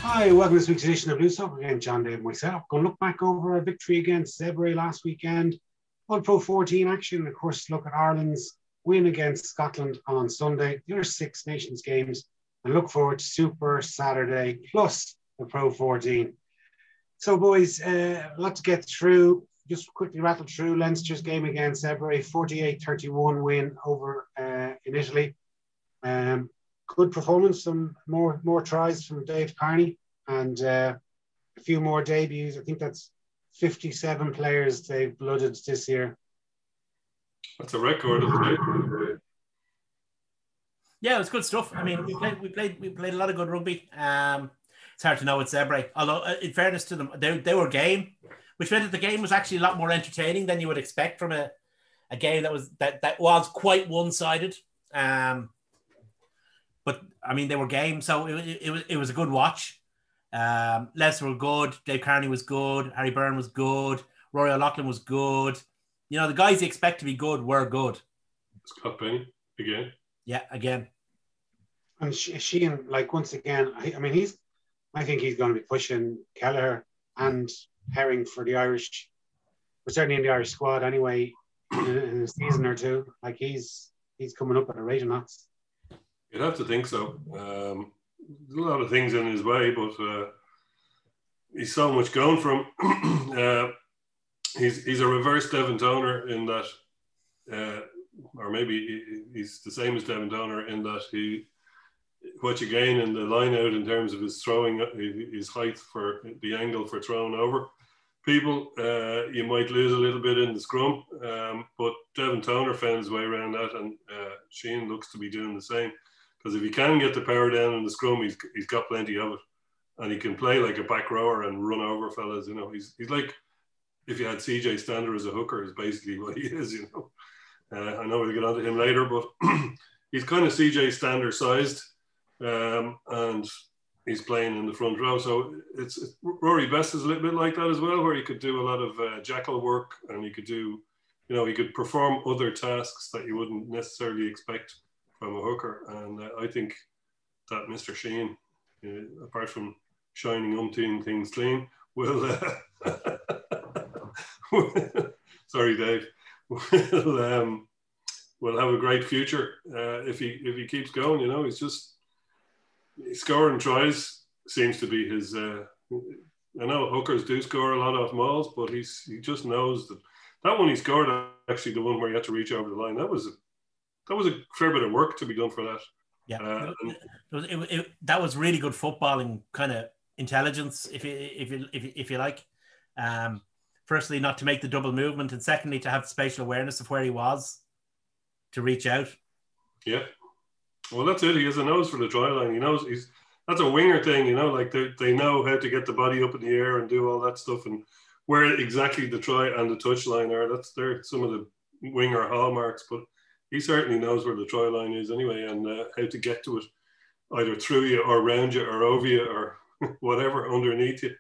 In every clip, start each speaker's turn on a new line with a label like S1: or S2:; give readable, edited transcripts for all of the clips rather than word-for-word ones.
S1: Hi, welcome to this week's edition of Blue Talk. Again, John Dave myself. Going to look back over a victory against Zebre last weekend. All Pro 14 action, and of course, look at Ireland's win against Scotland on Sunday. The other Six Nations games, and look forward to Super Saturday plus the Pro 14. So, boys, a lot to get through. Just quickly rattle through Leinster's game against Zebre, 48-31 win over in Italy. Good performance, some more tries from Dave Kearney, and a few more debuts. I think that's 57 players they've blooded this year.
S2: That's a record, isn't it?
S3: Yeah, it was good stuff. I mean, we played a lot of good rugby. It's hard to know with Zebre, although in fairness to them, they were game, which meant that the game was actually a lot more entertaining than you would expect from a game that was quite one-sided. But I mean, they were game, so it was a good watch. Leinster were good. Dave Kearney was good. Harry Byrne was good. Rory O'Loughlin was good. You know, the guys you expect to be good were good.
S2: Scott Penny again.
S3: Yeah, again.
S1: And Sheehan, like, once again, I think he's going to be pushing Kelleher and Herring for the Irish, or certainly in the Irish squad anyway, in a season or two. Like, he's coming up at a rate of knots.
S2: You'd have to think so. There's a lot of things in his way, but he's so much going for him. He's a reverse Devin Toner in that, or maybe he's the same as Devin Toner in that what you gain in the line out in terms of his throwing, his height for the angle for throwing over people, you might lose a little bit in the scrum, but Devin Toner found his way around that, and Sheehan looks to be doing the same. Because if he can get the power down in the scrum, he's got plenty of it, and he can play like a back rower and run over fellas. You know, he's like if you had CJ Stander as a hooker, is basically what he is. You know, I know we'll get onto him later, but he's kind of CJ Stander sized, and he's playing in the front row. So it's Rory Best is a little bit like that as well, where he could do a lot of jackal work, and he could do, you know, he could perform other tasks that you wouldn't necessarily expect from a hooker. And I think that Mr. Sheehan, apart from shining umpteen things clean, will sorry Dave, will have a great future if he keeps going. You know, he's scoring tries seems to be his I know hookers do score a lot off mauls, but he just knows that one he scored, actually the one where he had to reach over the line, that was a fair bit of work to be done for that.
S3: Yeah, that was really good footballing kind of intelligence, if you like. Firstly, not to make the double movement, and secondly, to have the spatial awareness of where he was to reach out. Yeah,
S2: well, that's it. He has a nose for the try line. He knows that's a winger thing. You know, like they know how to get the body up in the air and do all that stuff, and where exactly the try and the touch line are. They're some of the winger hallmarks, but he certainly knows where the try line is anyway, and how to get to it, either through you or around you or over you or whatever underneath you.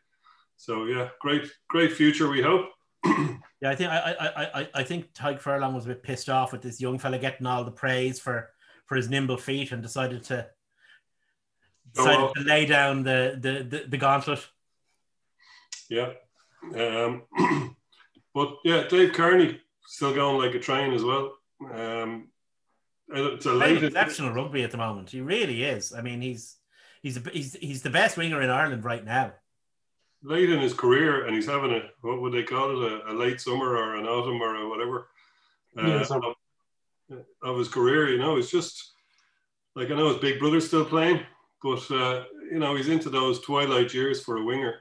S2: So yeah, great future, we hope.
S3: Yeah, I think Tyke Furlong was a bit pissed off with this young fella getting all the praise for his nimble feet, and decided to lay down the gauntlet.
S2: Yeah, but yeah, Dave Kearney still going like a train as well. It's a late
S3: exceptional rugby at the moment. He really is. I mean, he's the best winger in Ireland right now.
S2: Late in his career, and he's having what would they call it, a late summer or an autumn or a whatever of his career. You know, it's just like, I know his big brother's still playing, but you know, he's into those twilight years for a winger,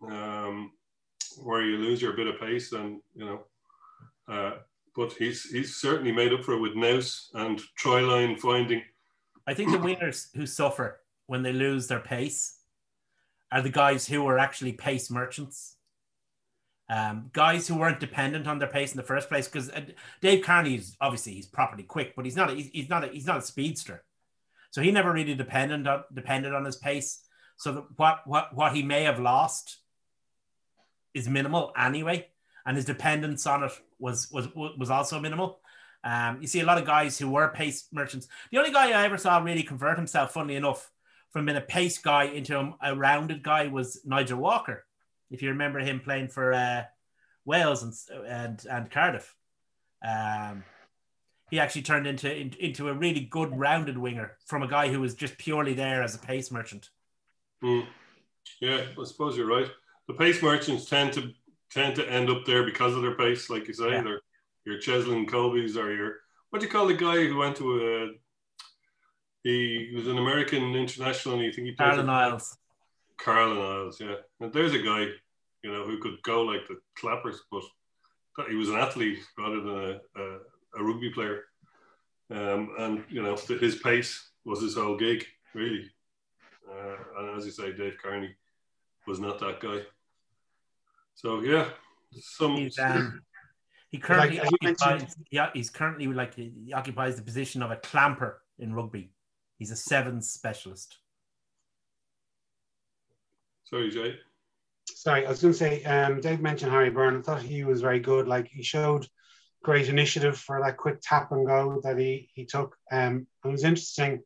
S2: where you lose your bit of pace, and you know. But he's certainly made up for it with nous and try line finding.
S3: I think the wingers who suffer when they lose their pace are the guys who are actually pace merchants. Guys who weren't dependent on their pace in the first place. Because Dave Kearney is obviously, he's properly quick, but he's not a speedster. So he never really depended on his pace. So what he may have lost is minimal anyway, and his dependence on it was also minimal. You see a lot of guys who were pace merchants. The only guy I ever saw really convert himself, funnily enough, from being a pace guy into a rounded guy was Nigel Walker. If you remember him playing for Wales and Cardiff. He actually turned into a really good rounded winger from a guy who was just purely there as a pace merchant.
S2: Yeah, I suppose you're right. The pace merchants tend to end up there because of their pace, like you say. Yeah. They're your Cheslin Colbys or your, what do you call the guy who went to he was an American international and you think he played
S3: Carlin Isles.
S2: Carlin Isles, yeah. And there's a guy, you know, who could go like the clappers, but he was an athlete rather than a rugby player. And, you know, his pace was his whole gig, really. And as you say, Dave Kearney was not that guy. So, yeah.
S3: He currently occupies the position of a clamper in rugby. He's a sevens specialist.
S2: Sorry, Jay.
S1: Sorry, I was going to say, Dave mentioned Harry Byrne. I thought he was very good. Like, he showed great initiative for that quick tap and go that he took. It was interesting. It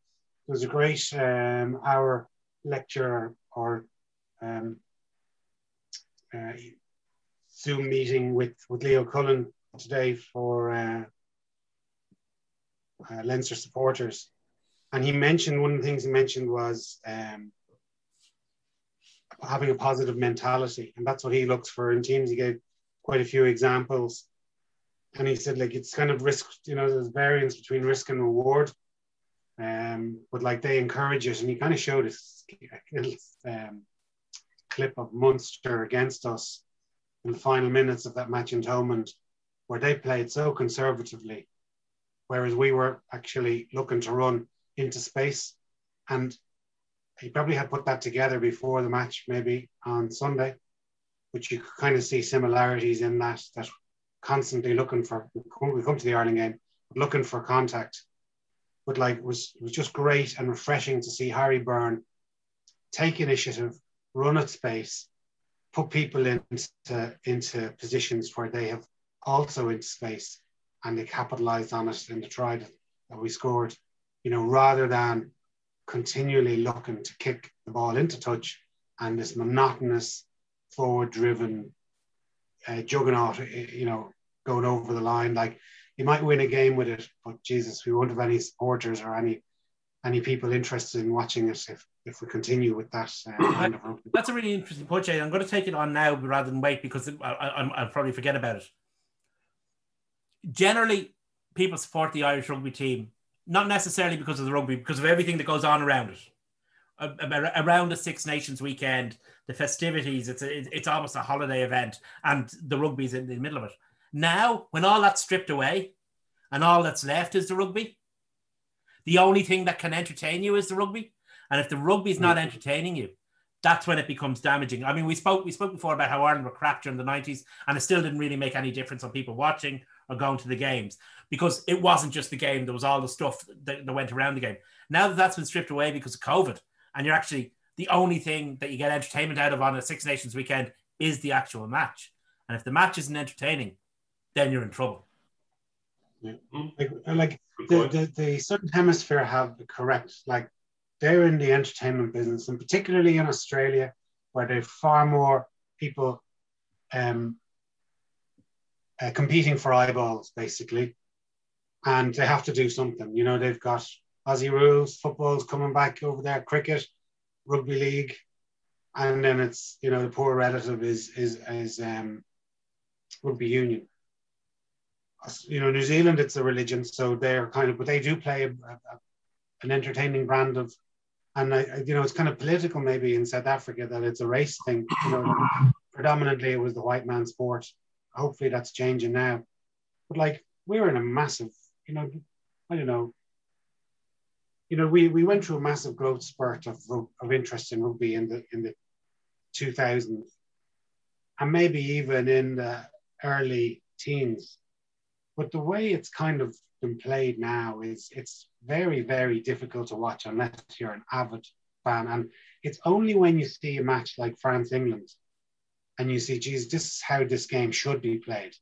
S1: was a great hour lecture or Zoom meeting with Leo Cullen today for Leinster supporters. And he mentioned, one of the things he mentioned was having a positive mentality. And that's what he looks for in teams. He gave quite a few examples. And he said, like, it's kind of risk, you know, there's variance between risk and reward. But like they encourage it. And he kind of showed us a little clip of Munster against us in the final minutes of that match in Thomond, where they played so conservatively, whereas we were actually looking to run into space. And he probably had put that together before the match, maybe on Sunday, which you could kind of see similarities in that constantly looking for, we come to the Ireland game, looking for contact. But like, it was just great and refreshing to see Harry Byrne take initiative, run at space, put people into positions where they have also into space, and they capitalized on it in the try that we scored, you know, rather than continually looking to kick the ball into touch and this monotonous forward-driven juggernaut, you know, going over the line. Like, you might win a game with it, but Jesus, we won't have any supporters or any people interested in watching it if we continue with that kind of rugby.
S3: That's a really interesting point, Jay. I'm going to take it on now rather than wait, because I'll probably forget about it. Generally, people support the Irish rugby team, not necessarily because of the rugby, because of everything that goes on around it. Around the Six Nations weekend, the festivities, it's almost a holiday event, and the rugby's in the middle of it. Now, when all that's stripped away and all that's left is the rugby, the only thing that can entertain you is the rugby. And if the rugby is not entertaining you, that's when it becomes damaging. I mean, we spoke before about how Ireland were crap during the 90s, and it still didn't really make any difference on people watching or going to the games, because it wasn't just the game. There was all the stuff that went around the game. Now that that's been stripped away because of COVID, and you're actually, the only thing that you get entertainment out of on a Six Nations weekend is the actual match. And if the match isn't entertaining, then you're in trouble.
S1: Yeah. Like the Southern Hemisphere have the correct, like, they're in the entertainment business, and particularly in Australia, where they've far more people competing for eyeballs, basically, and they have to do something. You know, they've got Aussie rules, football's coming back over there, cricket, rugby league, and then it's, you know, the poor relative is rugby union. You know, New Zealand, it's a religion, so they're kind of, but they do play an entertaining brand of, and you know, it's kind of political maybe in South Africa that it's a race thing. You know, predominantly it was the white man's sport. Hopefully that's changing now. But like, we're in a massive, you know, I don't know. You know, we went through a massive growth spurt of interest in rugby in the 2000s, and maybe even in the early teens. But the way it's kind of been played now is it's very, very difficult to watch unless you're an avid fan. And it's only when you see a match like France-England and you see, geez, this is how this game should be played.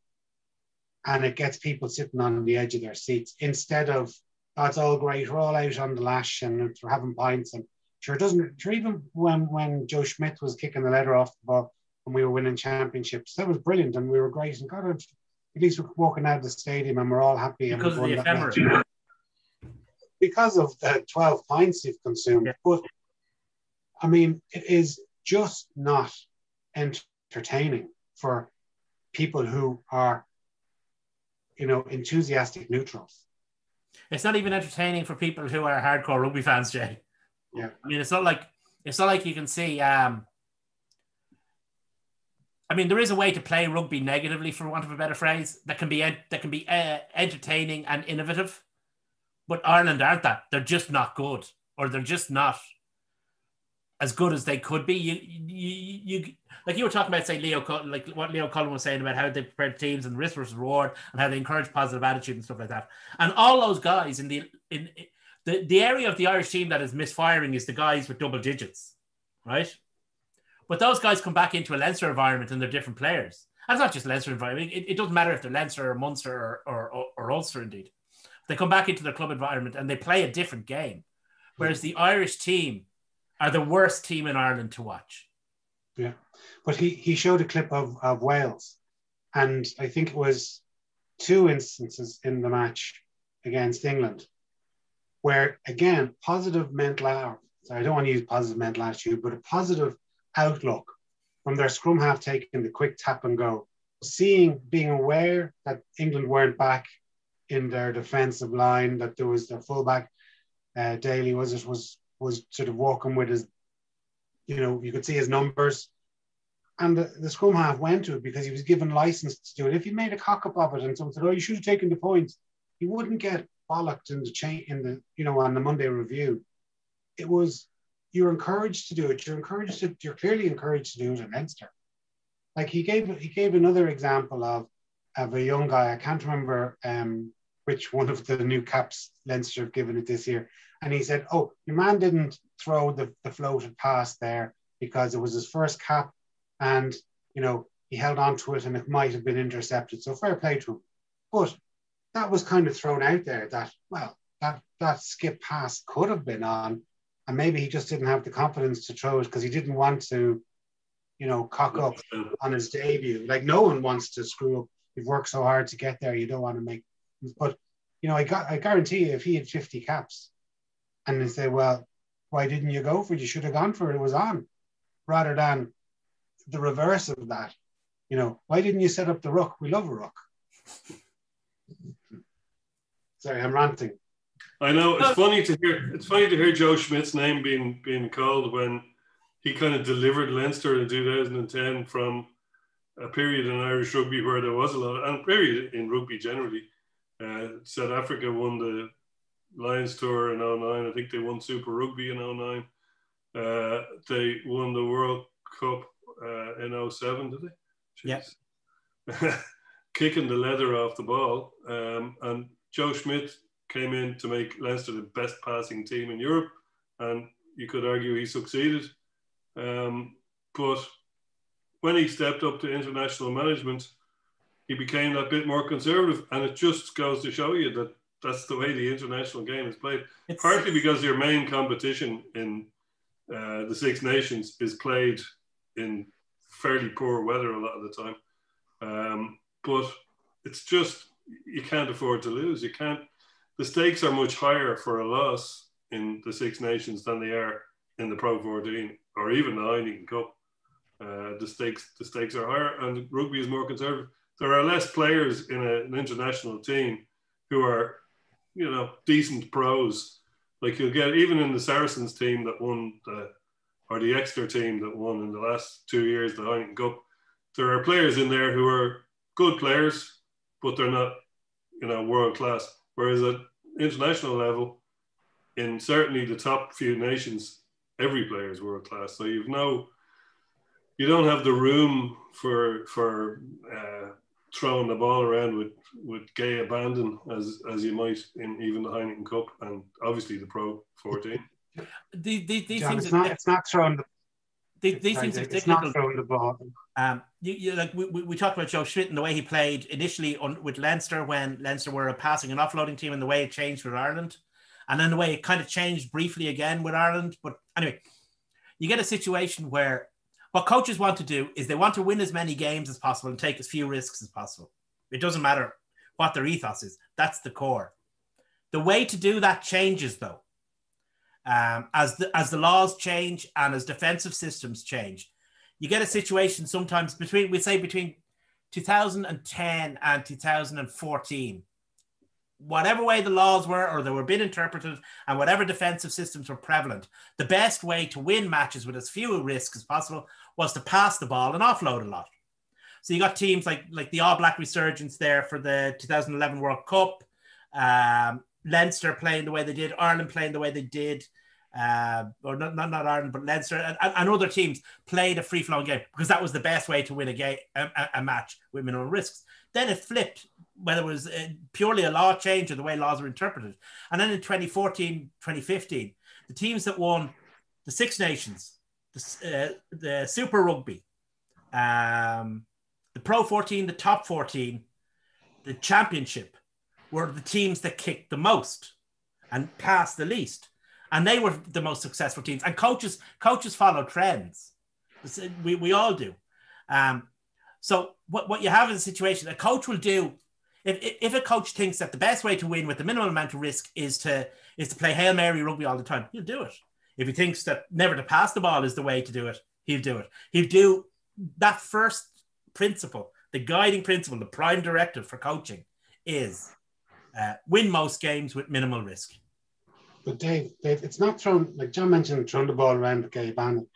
S1: And it gets people sitting on the edge of their seats instead of, oh, it's all great, we're all out on the lash and we're having pints and Sure, doesn't. Sure, even when Joe Schmidt was kicking the leather off the ball when we were winning championships, that was brilliant, and we were great. And God, at least we're walking out of the stadium and we're all happy.
S3: Because
S1: and
S3: of the ephemera.
S1: Because of the 12 pints you've consumed. Yeah. But I mean, it is just not entertaining for people who are, enthusiastic neutrals.
S3: It's not even entertaining for people who are hardcore rugby fans, Jay.
S1: Yeah.
S3: I mean, it's not like you can see. I mean, there is a way to play rugby negatively, for want of a better phrase, that can be entertaining and innovative. But Ireland aren't that. They're just not good, or they're just not as good as they could be. You like you were talking about, say, like what Leo Cullen was saying about how they prepare teams and risk versus reward and how they encourage positive attitude and stuff like that. And all those guys in the area of the Irish team that is misfiring is the guys with double digits, right? But those guys come back into a Leinster environment and they're different players. And it's not just Leinster environment. It doesn't matter if they're Leinster or Munster or Ulster, indeed. They come back into their club environment and they play a different game. Whereas the Irish team are the worst team in Ireland to watch.
S1: Yeah. But he showed a clip of Wales. And I think it was 2 instances in the match against England where, again, positive mental, sorry, I don't want to use positive mental attitude, but a positive outlook from their scrum half taking the quick tap and go, being aware that England weren't back in their defensive line, that there was their fullback, Daly was sort of walking with his, you could see his numbers. And the scrum half went to it because he was given license to do it. If he made a cock up of it and someone said, "Oh, you should have taken the points," he wouldn't get bollocked in on the Monday review. It was, you're encouraged to do it. You're clearly encouraged to do it in Leinster. Like he gave another example of a young guy. I can't remember which one of the new caps Leinster have given it this year. And he said, "Oh, your man didn't throw the floated pass there because it was his first cap, and he held on to it and it might have been intercepted. So fair play to him." But that was kind of thrown out there that skip pass could have been on, and maybe he just didn't have the confidence to throw it because he didn't want to, cock up on his debut. Like, no one wants to screw up. You've worked so hard to get there. You don't want to make. But I guarantee you, if he had 50 caps, and they say, "Well, why didn't you go for it? You should have gone for it. It was on," rather than the reverse of that. Why didn't you set up the ruck? We love a ruck. Sorry, I'm ranting.
S2: I know it's funny to hear Joe Schmidt's name being called when he kind of delivered Leinster in 2010 from a period in Irish rugby where there was a lot, and period in rugby generally. South Africa won the Lions Tour in 2009. I think they won Super Rugby in 2009. They won the World Cup in 2007, did they?
S3: Jeez.
S2: Yeah. Kicking the leather off the ball. And Joe Schmidt came in to make Leinster the best passing team in Europe. And you could argue he succeeded. But when he stepped up to international management, he became that bit more conservative. And it just goes to show you that that's the way the international game is played. Partly because your main competition in the Six Nations is played in fairly poor weather a lot of the time. But it's just, you can't afford to lose. The stakes are much higher for a loss in the Six Nations than they are in the Pro 14 or even the Heineken Cup. The stakes are higher, and rugby is more conservative. There are less players in an international team who are, decent pros. Like you'll get, even in the Saracens team that won or the Exeter team that won in the last 2 years the Heineken Cup, there are players in there who are good players, but they're not, world class. Whereas at international level, in certainly the top few nations, every player is world class. So you don't have the room for throwing the ball around with gay abandon as you might in even the Heineken Cup and obviously the Pro 14.
S3: These
S1: John,
S3: things
S1: it's not throwing the.
S3: These things are
S1: it's not throwing the ball.
S3: We talked about Joe Schmidt and the way he played initially with Leinster when Leinster were a passing and offloading team, and the way it changed with Ireland. And then the way it kind of changed briefly again with Ireland. But anyway, you get a situation where what coaches want to do is they want to win as many games as possible and take as few risks as possible. It doesn't matter what their ethos is. That's the core. The way to do that changes, though, as the laws change and as defensive systems change. You get a situation sometimes between 2010 and 2014. Whatever way the laws were or they were being interpreted and whatever defensive systems were prevalent, the best way to win matches with as few risks as possible was to pass the ball and offload a lot. So you got teams like the All Black resurgence there for the 2011 World Cup, Leinster playing the way they did, Ireland playing the way they did, or not Ireland, but Leinster and other teams played a free-flowing game because that was the best way to win a match with minimum risks. Then it flipped, whether it was purely a law change or the way laws were interpreted. And then in 2014, 2015, the teams that won the Six Nations, the Super Rugby, the Pro 14, the Top 14, the Championship were the teams that kicked the most and passed the least. And they were the most successful teams. And coaches follow trends. We all do. So what you have is a situation a coach will do, if a coach thinks that the best way to win with the minimal amount of risk is to play Hail Mary rugby all the time, he'll do it. If he thinks that never to pass the ball is the way to do it, he'll do it. He'll do that first principle, the guiding principle, the prime directive for coaching is win most games with minimal risk.
S1: But Dave, it's not thrown, like John mentioned, throwing the ball around with Gay Bannon.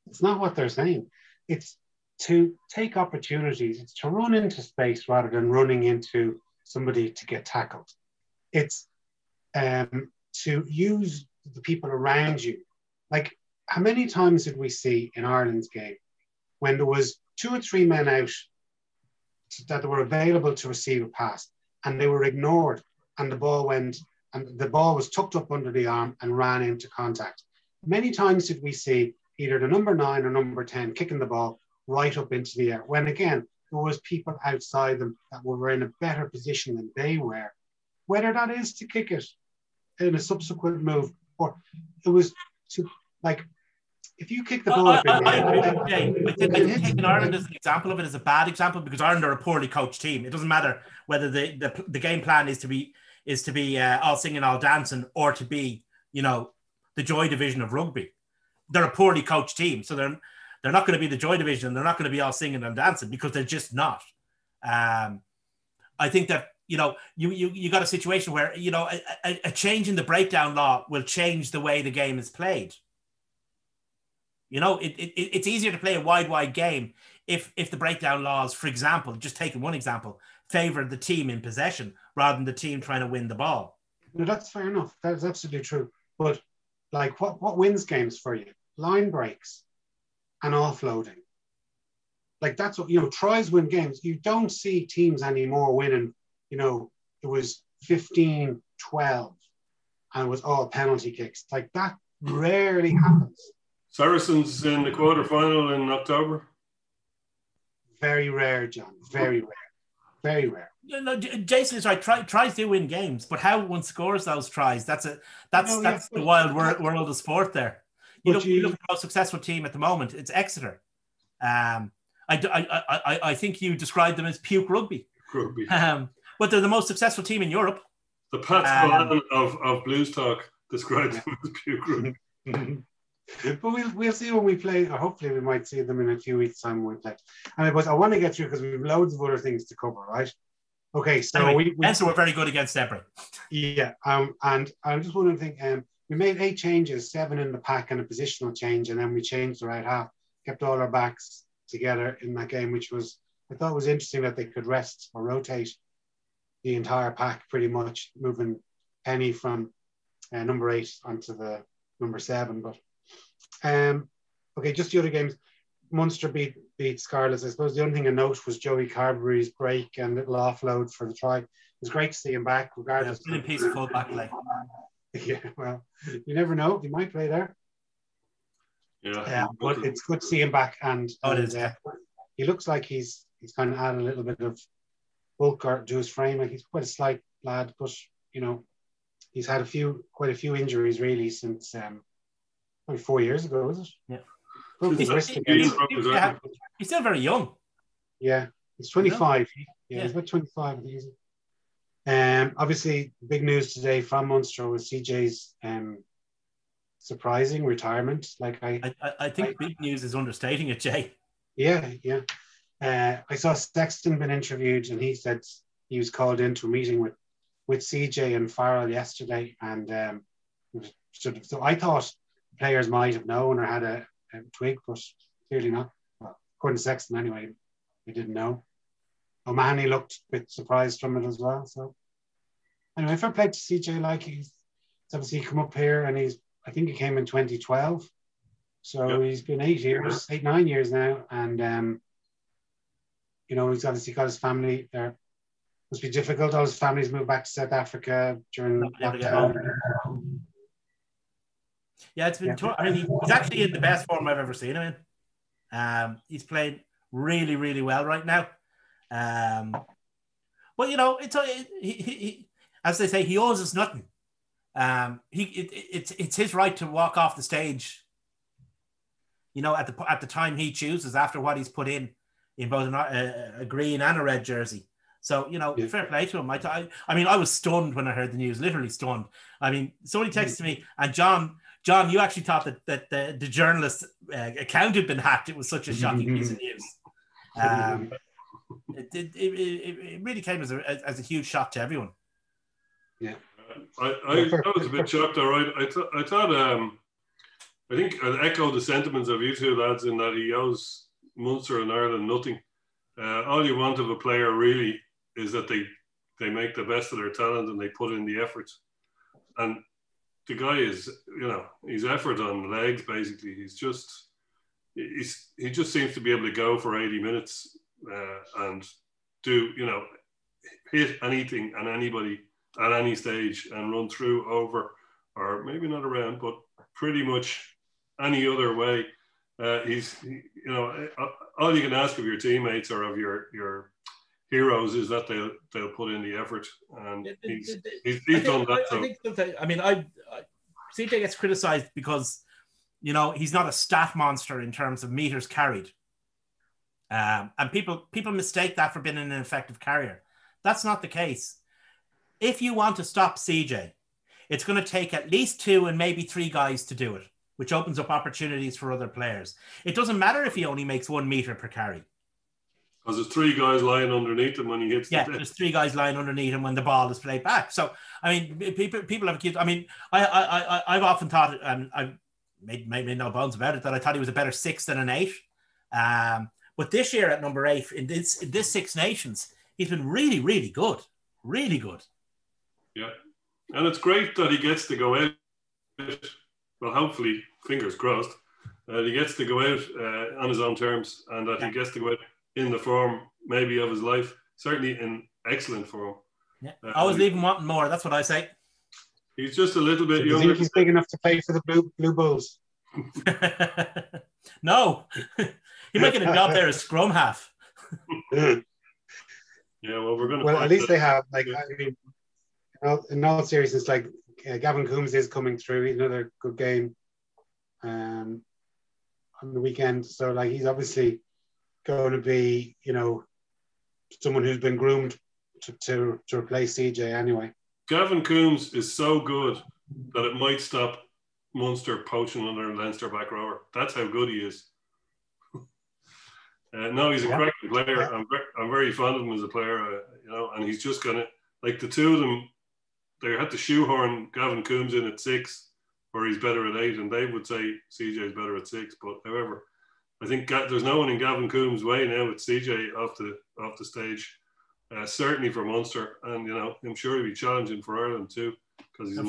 S1: It's not what they're saying. It's to take opportunities. It's to run into space rather than running into somebody to get tackled. It's to use the people around you. Like, how many times did we see in Ireland's game when there was 2 or 3 men out that were available to receive a pass and they were ignored and the ball was tucked up under the arm and ran into contact? Many times did we see either the number 9 or number 10 kicking the ball right up into the air, when again, there was people outside them that were in a better position than they were, whether that is to kick it in a subsequent move or it was to, like, if you kick the ball up in the air.
S3: I think taking Ireland as an example of it is a bad example because Ireland are a poorly coached team. It doesn't matter whether the game plan is to be all singing, all dancing, or to be, the Joy Division of rugby. They're a poorly coached team, so they're not going to be the Joy Division. They're not going to be all singing and dancing because they're just not. I think that you got a situation where a change in the breakdown law will change the way the game is played. It's easier to play a wide game if the breakdown laws, for example, just taking one example, favor the team in possession rather than the team trying to win the ball.
S1: No, that's fair enough. That's absolutely true. But like, what wins games for you? Line breaks and offloading. Like, that's what, tries win games. You don't see teams anymore winning, it was 15-12 and it was all penalty kicks. Like, that rarely happens.
S2: Saracens in the quarterfinal in October?
S1: Very rare, John. Very rare. Very rare.
S3: Jason is right. Tries do win games, but how one scores those tries, that's the wild world of sport there. You look at the most successful team at the moment, it's Exeter. I think you described them as puke rugby. But they're the most successful team in Europe.
S2: The Pat Spillane of Blues Talk described them as puke rugby.
S1: But we'll see when we play, or hopefully we might see them in a few weeks' time when we play. And I want to get through because we have loads of other things to cover, right? Okay, so
S3: anyway, we're very good against Debray.
S1: Yeah, and I'm just wondering, we made 8 changes, 7 in the pack and a positional change, and then we changed the right half, kept all our backs together in that game, which I thought was interesting that they could rest or rotate the entire pack pretty much, moving Penny from number 8 onto the number 7. But okay, just the other games. Munster beat Scarlets. I suppose the only thing to note was Joey Carberry's break and little offload for the try. It was great to see him back, regardless.
S3: Yeah, piece of full back leg.
S1: Yeah, well, you never know. He might play there.
S2: Yeah,
S1: but it's good to see him back, and he looks like he's kind of added a little bit of bulk to his frame. Like, he's quite a slight lad, but he's had quite a few injuries really since probably 4 years ago, was it?
S3: Yeah. He's still very young.
S1: Yeah, he's 25. Yeah, he's about 25. Obviously, big news today from Munster was CJ's surprising retirement. Like
S3: I think big news is understating it, Jay.
S1: Yeah. I saw Sexton been interviewed, and he said he was called into a meeting with CJ and Farrell yesterday, and so I thought players might have known or had a twig, but clearly not. Well, according to Sexton anyway, they didn't know. O'Mahony looked a bit surprised from it as well. So anyway, fair play to CJ. Like he's obviously come up here, and I think he came in 2012. So he's been 9 years now, and he's obviously got his family there. Must be difficult. All his family's moved back to South Africa during lockdown.
S3: Yeah, it's been tough. I mean, he's actually in the best form I've ever seen him in. He's playing really, really well right now. Well, he as they say, he owes us nothing. It's his right to walk off the stage. At the time he chooses, after what he's put in both a green and a red jersey. So, fair play to him. I mean, I was stunned when I heard the news, literally stunned. I mean, somebody texted me, and John, you actually thought that the journalist's account had been hacked. It was such a shocking piece of news. It really came as a huge shock to everyone.
S1: Yeah.
S2: I was a bit shocked, all right. I thought, I think I'd echo the sentiments of you two lads in that he owes Munster and Ireland nothing. All you want of a player really is that they make the best of their talent and they put in the effort. And the guy is, he's effort on legs basically. He just seems to be able to go for 80 minutes and do, hit anything and anybody at any stage and run through, over, or maybe not around, but pretty much any other way. All you can ask of your teammates or of your heroes is that they'll put in the effort, and he's done that.
S3: CJ gets criticised because he's not a stat monster in terms of meters carried, and people mistake that for being an effective carrier. That's not the case. If you want to stop CJ, it's going to take at least 2 and maybe 3 guys to do it, which opens up opportunities for other players. It doesn't matter if he only makes 1 meter per carry.
S2: Because there's 3 guys lying underneath him when he hits.
S3: There's 3 guys lying underneath him when the ball is played back. So, I mean, people have accused. I mean, I've often thought, and I've made no bones about it, that I thought he was a better 6 than an 8. But this year at number 8 in this Six Nations, he's been really, really good. Really good.
S2: Yeah. And it's great that he gets to go out. Well, hopefully, fingers crossed, he gets to go out on his own terms, and that he gets to go out in the form maybe of his life, certainly in excellent form.
S3: Yeah, always leave him wanting more. That's what I say.
S2: He's just a little bit younger.
S1: You think he's big enough to play for the Blue Bulls?
S3: No, he might get a job there as scrum half.
S2: Yeah, well, we're going to.
S1: Well, at least they have. Like, I mean, in all seriousness, like Gavin Coombs is coming through. Another good game on the weekend. So, like, he's obviously going to be, someone who's been groomed to replace CJ anyway.
S2: Gavin Coombs is so good that it might stop Munster poaching under Leinster back rower. That's how good he is. No, he's a cracking player. Yeah. I'm very fond of him as a player, and he's just going to, like, the two of them, they had to shoehorn Gavin Coombs in at 6, where he's better at 8, and they would say CJ's better at 6. But however, I think there's no one in Gavin Coombs' way now with CJ off the stage, certainly for Munster, and I'm sure he'll be challenging for Ireland too, because he's
S3: I'm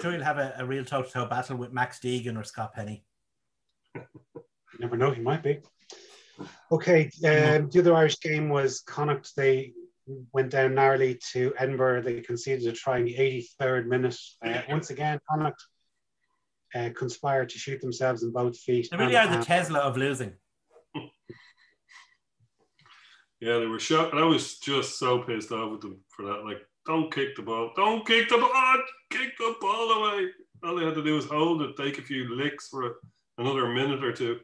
S3: sure he'll have a real toe-to-toe battle with Max Deegan or Scott Penny.
S1: You never know, he might be. Okay, the other Irish game was Connacht. They went down narrowly to Edinburgh. They conceded a try in the 83rd minute. Once again, Connacht conspired to shoot themselves in both feet.
S3: They really are the Tesla of losing.
S2: Yeah, they were shocked. I was just so pissed off with them for that. Like, don't kick the ball. Don't kick the ball. Kick the ball away. All they had to do was hold it, take a few licks for another minute or two.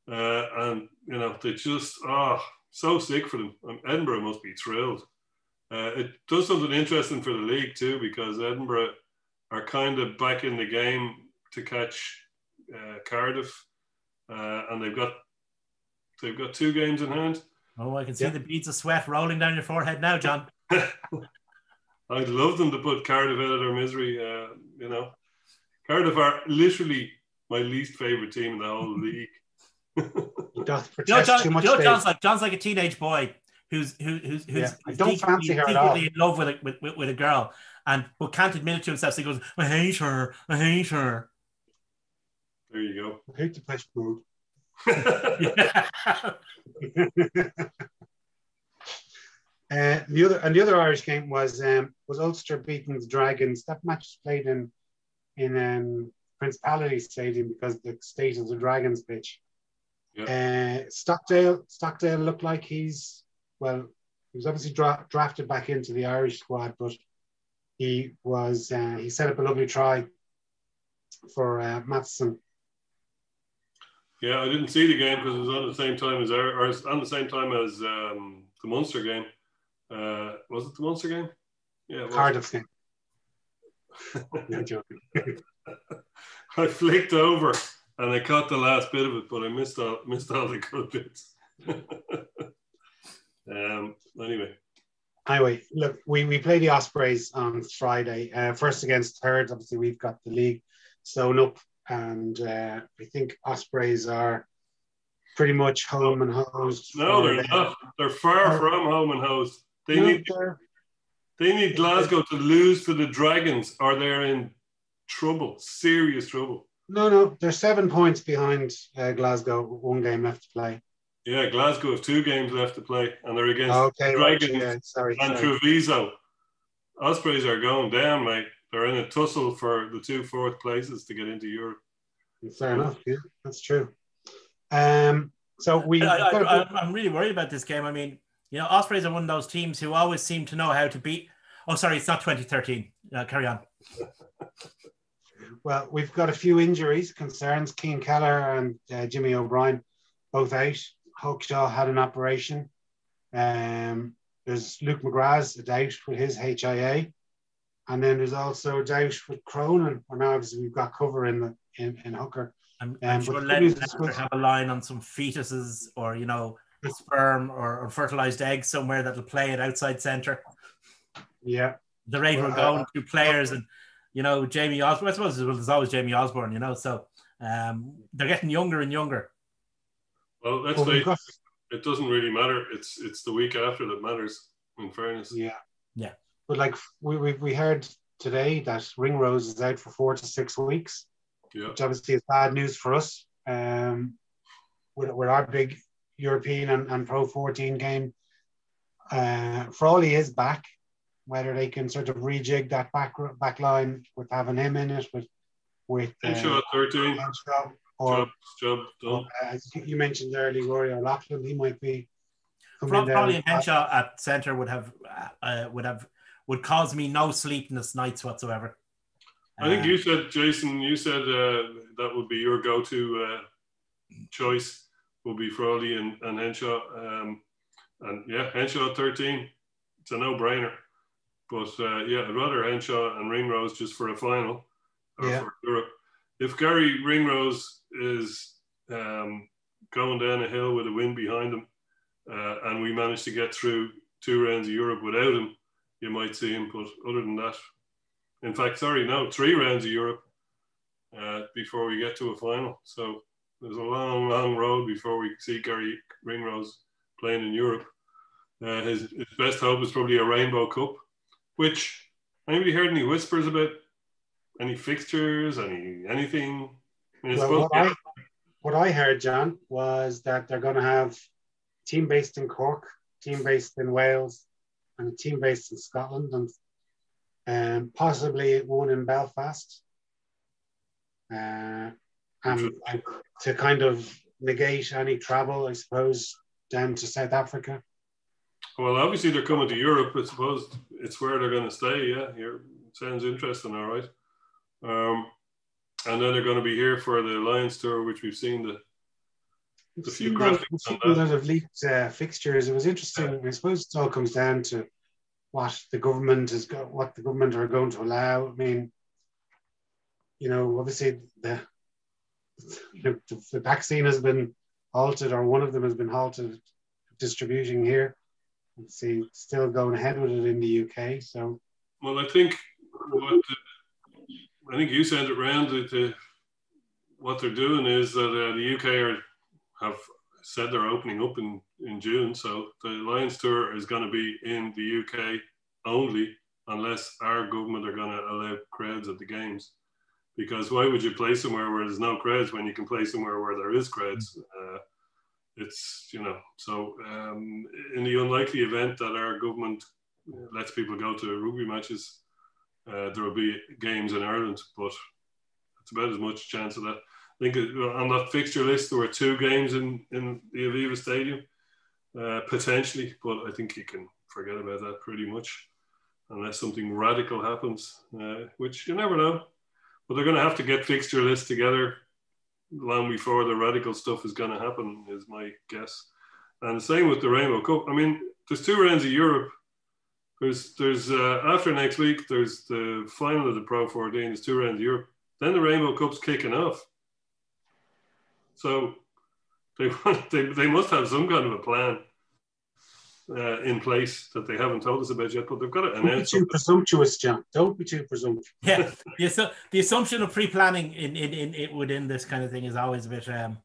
S2: And, you know, they just, so sick for them. Edinburgh must be thrilled. It does something interesting for the league too, because Edinburgh are kind of back in the game to catch Cardiff, and they've got 2 games in hand.
S3: Oh, I can see the beads of sweat rolling down your forehead now, John.
S2: I'd love them to put Cardiff out of their misery. You know, Cardiff are literally my least favourite team in the whole league.
S3: John's like a teenage boy who's
S1: I don't fancy her at all.
S3: In love with a girl, but can't admit it to himself. So he goes, I hate her.
S2: There you go.
S1: I hate to push food. The other Irish game was Ulster beating the Dragons. That match was played in Principality Stadium because the state of the Dragons pitch. Yeah. Stockdale looked like he was obviously drafted back into the Irish squad, but he set up a lovely try for Matheson.
S2: Yeah, I didn't see the game because it was on the same time as the Munster game. Was it the Munster game? Yeah, it was.
S1: Cardiff game. No joking.
S2: I flicked over and I caught the last bit of it, but I missed all the good bits.
S1: Anyway, look, we play the Ospreys on Friday. First against third. Obviously, we've got the league sewn up, and I think Ospreys are pretty much home and hosed.
S2: No, they're not. They're far from home and hosed. They need Glasgow to lose to the Dragons, or they're in trouble, serious trouble.
S1: No, they're 7 points behind Glasgow. 1 game left to play.
S2: Yeah, Glasgow have 2 games left to play, and they're against Dragons and Treviso. Ospreys are going down, mate. They're in a tussle for the 2 fourth places to get into Europe.
S1: Fair enough. Yeah, that's true. So
S3: I'm really worried about this game. I mean, you know, Ospreys are one of those teams who always seem to know how to beat. Oh, sorry, it's not 2013. Carry on.
S1: Well, we've got a few injuries, concerns. Cian Keller and Jimmy O'Brien both out. Hawkshaw had an operation. There's Luke McGrath's a doubt with his HIA. And then there's also a doubt with Cronin. And now obviously we've got cover in hooker.
S3: I'm sure Leicester have a line on some fetuses or, you know, sperm or fertilized eggs somewhere that'll play at outside centre.
S1: Yeah.
S3: The rate we're going through players and, you know, Jamie Osborne. I suppose there's always Jamie Osborne, you know, so they're getting younger and younger.
S2: Well, it doesn't really matter. It's the week after that matters, in fairness.
S1: Yeah. But like we heard today that Ringrose is out for 4 to 6 weeks, which obviously is bad news for us. With our big European and Pro 14 game, Frawley is back. Whether they can sort of rejig that back line with having him in it with
S2: Henshaw 13.
S1: Or
S2: job done.
S1: As you mentioned earlier, Rory O'Loughlin, he might be.
S3: Probably and Henshaw at centre would cause me no sleepless nights whatsoever.
S2: I think you said, Jason, that would be your go-to choice, will be Frawley and Henshaw. And yeah, Henshaw 13, it's a no-brainer. But I'd rather Henshaw and Ringrose just for a final for Europe. If Gary Ringrose is going down a hill with a wind behind him, and we manage to get through 2 rounds of Europe without him, you might see him. But other than that, 3 rounds of Europe before we get to a final. So there's a long, long road before we see Gary Ringrose playing in Europe. His best hope is probably a Rainbow Cup, which anybody heard any whispers about? Any fixtures? Anything?
S1: What I heard, John, was that they're going to have a team based in Cork, team based in Wales, and a team based in Scotland, and possibly one in Belfast. And to kind of negate any travel, I suppose, down to South Africa.
S2: Well, obviously they're coming to Europe. I suppose it's where they're going to stay. Yeah, sounds interesting. All right. And then they're going to be here for the Lions tour, which we've seen the few graphics on that.
S1: A lot of leaked fixtures. It was interesting. I suppose it all comes down to what the government are going to allow. I mean, obviously the vaccine has been halted, or one of them has been halted, distributing here. Let's see, still going ahead with it in the UK. So,
S2: well, I think you sent it round to what they're doing is that the UK have said they're opening up in June. So the Lions tour is going to be in the UK only, unless our government are going to allow crowds at the games. Because why would you play somewhere where there's no crowds when you can play somewhere where there is crowds? It's, so in the unlikely event that our government lets people go to rugby matches, there will be games in Ireland, but it's about as much chance of that. I think on that fixture list, there were 2 games in the Aviva Stadium, potentially, but I think you can forget about that pretty much, unless something radical happens, which you never know. But they're going to have to get fixture lists together long before the radical stuff is going to happen, is my guess. And the same with the Rainbow Cup. I mean, there's 2 rounds of Europe. There's after next week, there's the final of the Pro 14. There's 2 rounds of Europe. Then the Rainbow Cup's kicking off. So they must have some kind of a plan in place that they haven't told us about yet, but they've got to announce.
S1: Don't be too presumptuous, John. Don't be too presumptuous.
S3: Yeah. So the assumption of pre-planning within this kind of thing is always a bit.
S2: I'd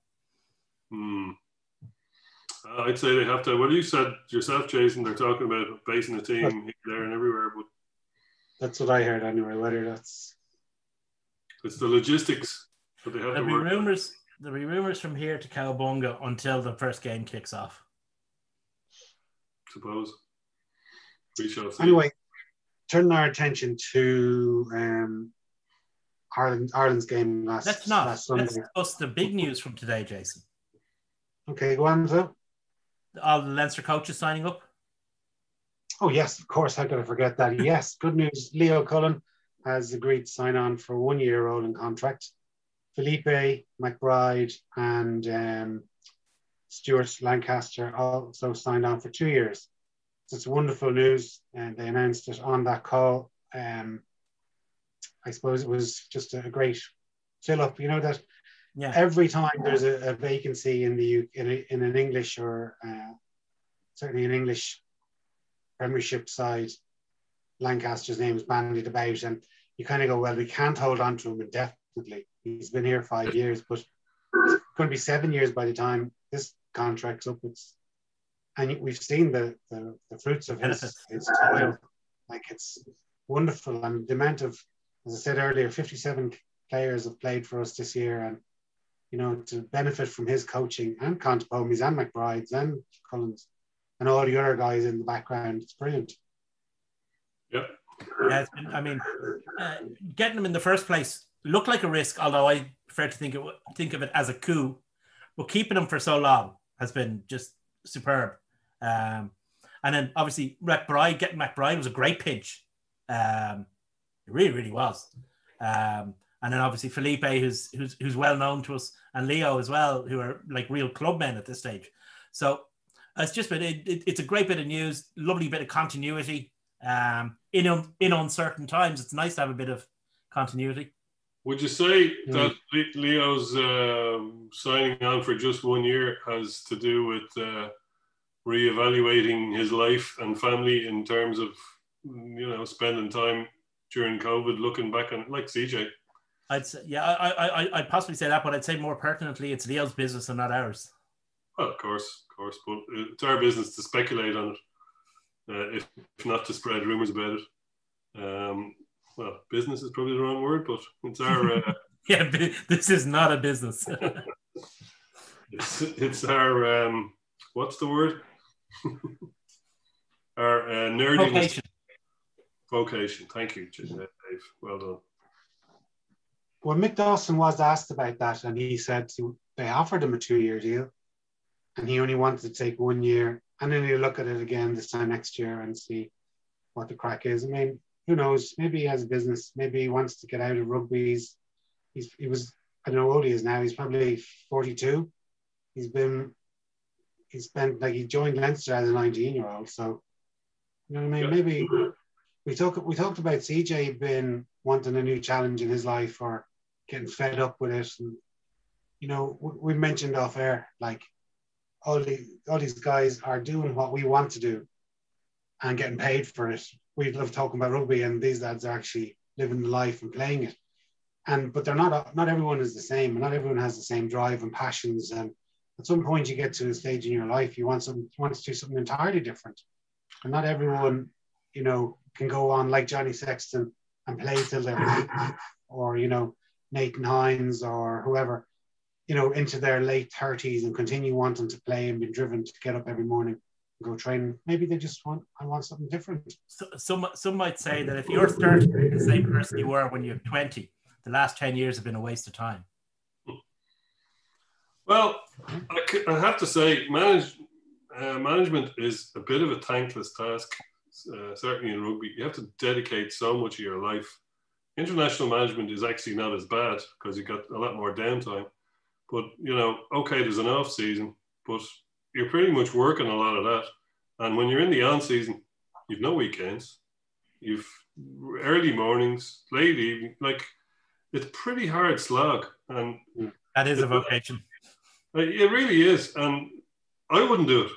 S2: say they have to. Well, you said yourself, Jason. They're talking about basing the team here, there, and everywhere, but
S1: that's what I heard anyway. Whether it's
S2: the logistics, but they have to work.
S3: There'll be rumours from here to Cowabunga until the first game kicks off.
S2: Suppose. We shall see.
S1: Anyway, turning our attention to Ireland's game last Sunday.
S3: Let's discuss the big news from today, Jason.
S1: Okay, go on, Phil.
S3: All the Leinster coaches signing up.
S1: Oh yes, of course. How could I forget that? Yes, good news. Leo Cullen has agreed to sign on for a 1-year rolling contract. Felipe McBride and Stuart Lancaster also signed on for 2 years. So it's wonderful news, and they announced it on that call. I suppose it was just a great fill-up. You know that every time there's a vacancy in an English or certainly an English Premiership side, Lancaster's name is bandied about, and you kind of go, well, we can't hold on to him indefinitely. He's been here 5 years, but it's going to be 7 years by the time this contract's up. And we've seen the fruits of his toil. Like, it's wonderful. And the amount of, as I said earlier, 57 players have played for us this year, and to benefit from his coaching and Contepomi's and McBride's and Cullen's and all the other guys in the background, it's brilliant.
S2: Yep.
S3: Yeah, getting them in the first place looked like a risk, although I prefer to think of it as a coup. But keeping them for so long has been just superb. And then obviously getting McBride was a great pinch. It really, really was. And then obviously Felipe, who's well known to us, and Leo as well, who are like real club men at this stage. So it's just been it's a great bit of news, lovely bit of continuity. In uncertain times, it's nice to have a bit of continuity.
S2: Would you say that Leo's signing on for just 1 year has to do with reevaluating his life and family in terms of spending time during COVID, looking back on it, like CJ?
S3: I'd say, I'd possibly say that, but I'd say more pertinently, it's Leo's business and not ours.
S2: Well, of course, but it's our business to speculate on it, if not to spread rumours about it. Well, business is probably the wrong word, but it's our...
S3: yeah, this is not a business.
S2: it's our... what's the word? Our nerdiness. Vocation. Thank you, Dave. Well done.
S1: Well, Mick Dawson was asked about that, and he said they offered him a 2-year deal, and he only wanted to take 1 year, and then he'll look at it again this time next year and see what the crack is. I mean, who knows? Maybe he has a business. Maybe he wants to get out of rugby. He was, I don't know how old he is now. He's probably 42. He joined Leinster as a 19-year-old. So, you know what I mean? Maybe we talked about CJ being wanting a new challenge in his life or getting fed up with it. And, you know, we mentioned off air, like all these guys are doing what we want to do and getting paid for it. We love talking about rugby, and these lads are actually living the life and playing it. But they're not everyone is the same, and not everyone has the same drive and passions. And at some point, you get to a stage in your life you want to do something entirely different. And not everyone, you know, can go on like Johnny Sexton and play till they're 80, or, you know, Nathan Hines or whoever, you know, into their late 30s and continue wanting to play and be driven to get up every morning and go train. Maybe they just want something different.
S3: So, some might say that if you're 30, the same person you were when you're 20, the last 10 years have been a waste of time.
S2: Well, I have to say, management is a bit of a thankless task, certainly in rugby. You have to dedicate so much of your life. International management is actually not as bad because you got a lot more downtime. But, you know, okay, there's an off season, but you're pretty much working a lot of that. And when you're in the on season, you've no weekends. You've early mornings, late evening. Like, it's pretty hard slog. And
S3: that is a vocation.
S2: It really is. And I wouldn't do it.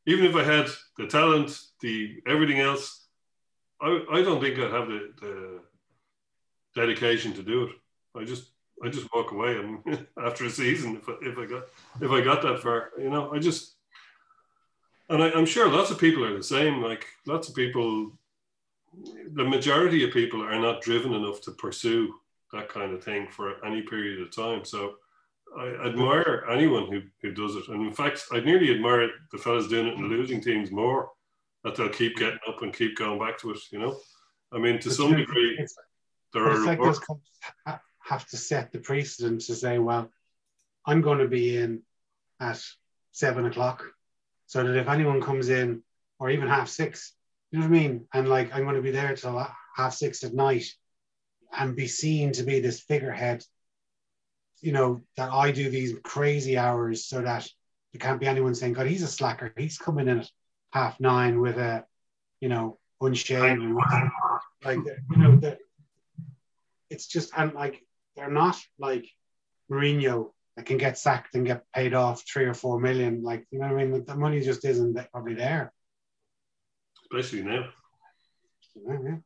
S2: Even if I had the talent, the everything else, I don't think I'd have the dedication to do it. I just walk away and after a season if I got that far, you know. I'm sure lots of people are the same. Like, lots of people, the majority of people are not driven enough to pursue that kind of thing for any period of time. So I admire anyone who does it. And in fact, I nearly admire the fellas doing it in losing teams more, that they'll keep getting up and keep going back to it, you know. I mean, to some degree, there are
S1: like those clubs have to set the precedent to say, well, I'm going to be in at 7 o'clock, so that if anyone comes in, or even 6:30, you know what I mean? And like, I'm going to be there till 6:30 at night and be seen to be this figurehead, you know, that I do these crazy hours so that there can't be anyone saying, God, he's a slacker. He's coming in at 9:30 with a, you know, unshaved. Like, you know, it's just, and like, they're not like Mourinho that can get sacked and get paid off 3 or 4 million. Like, you know what I mean? The money just isn't probably there.
S2: Especially now.
S1: Yeah.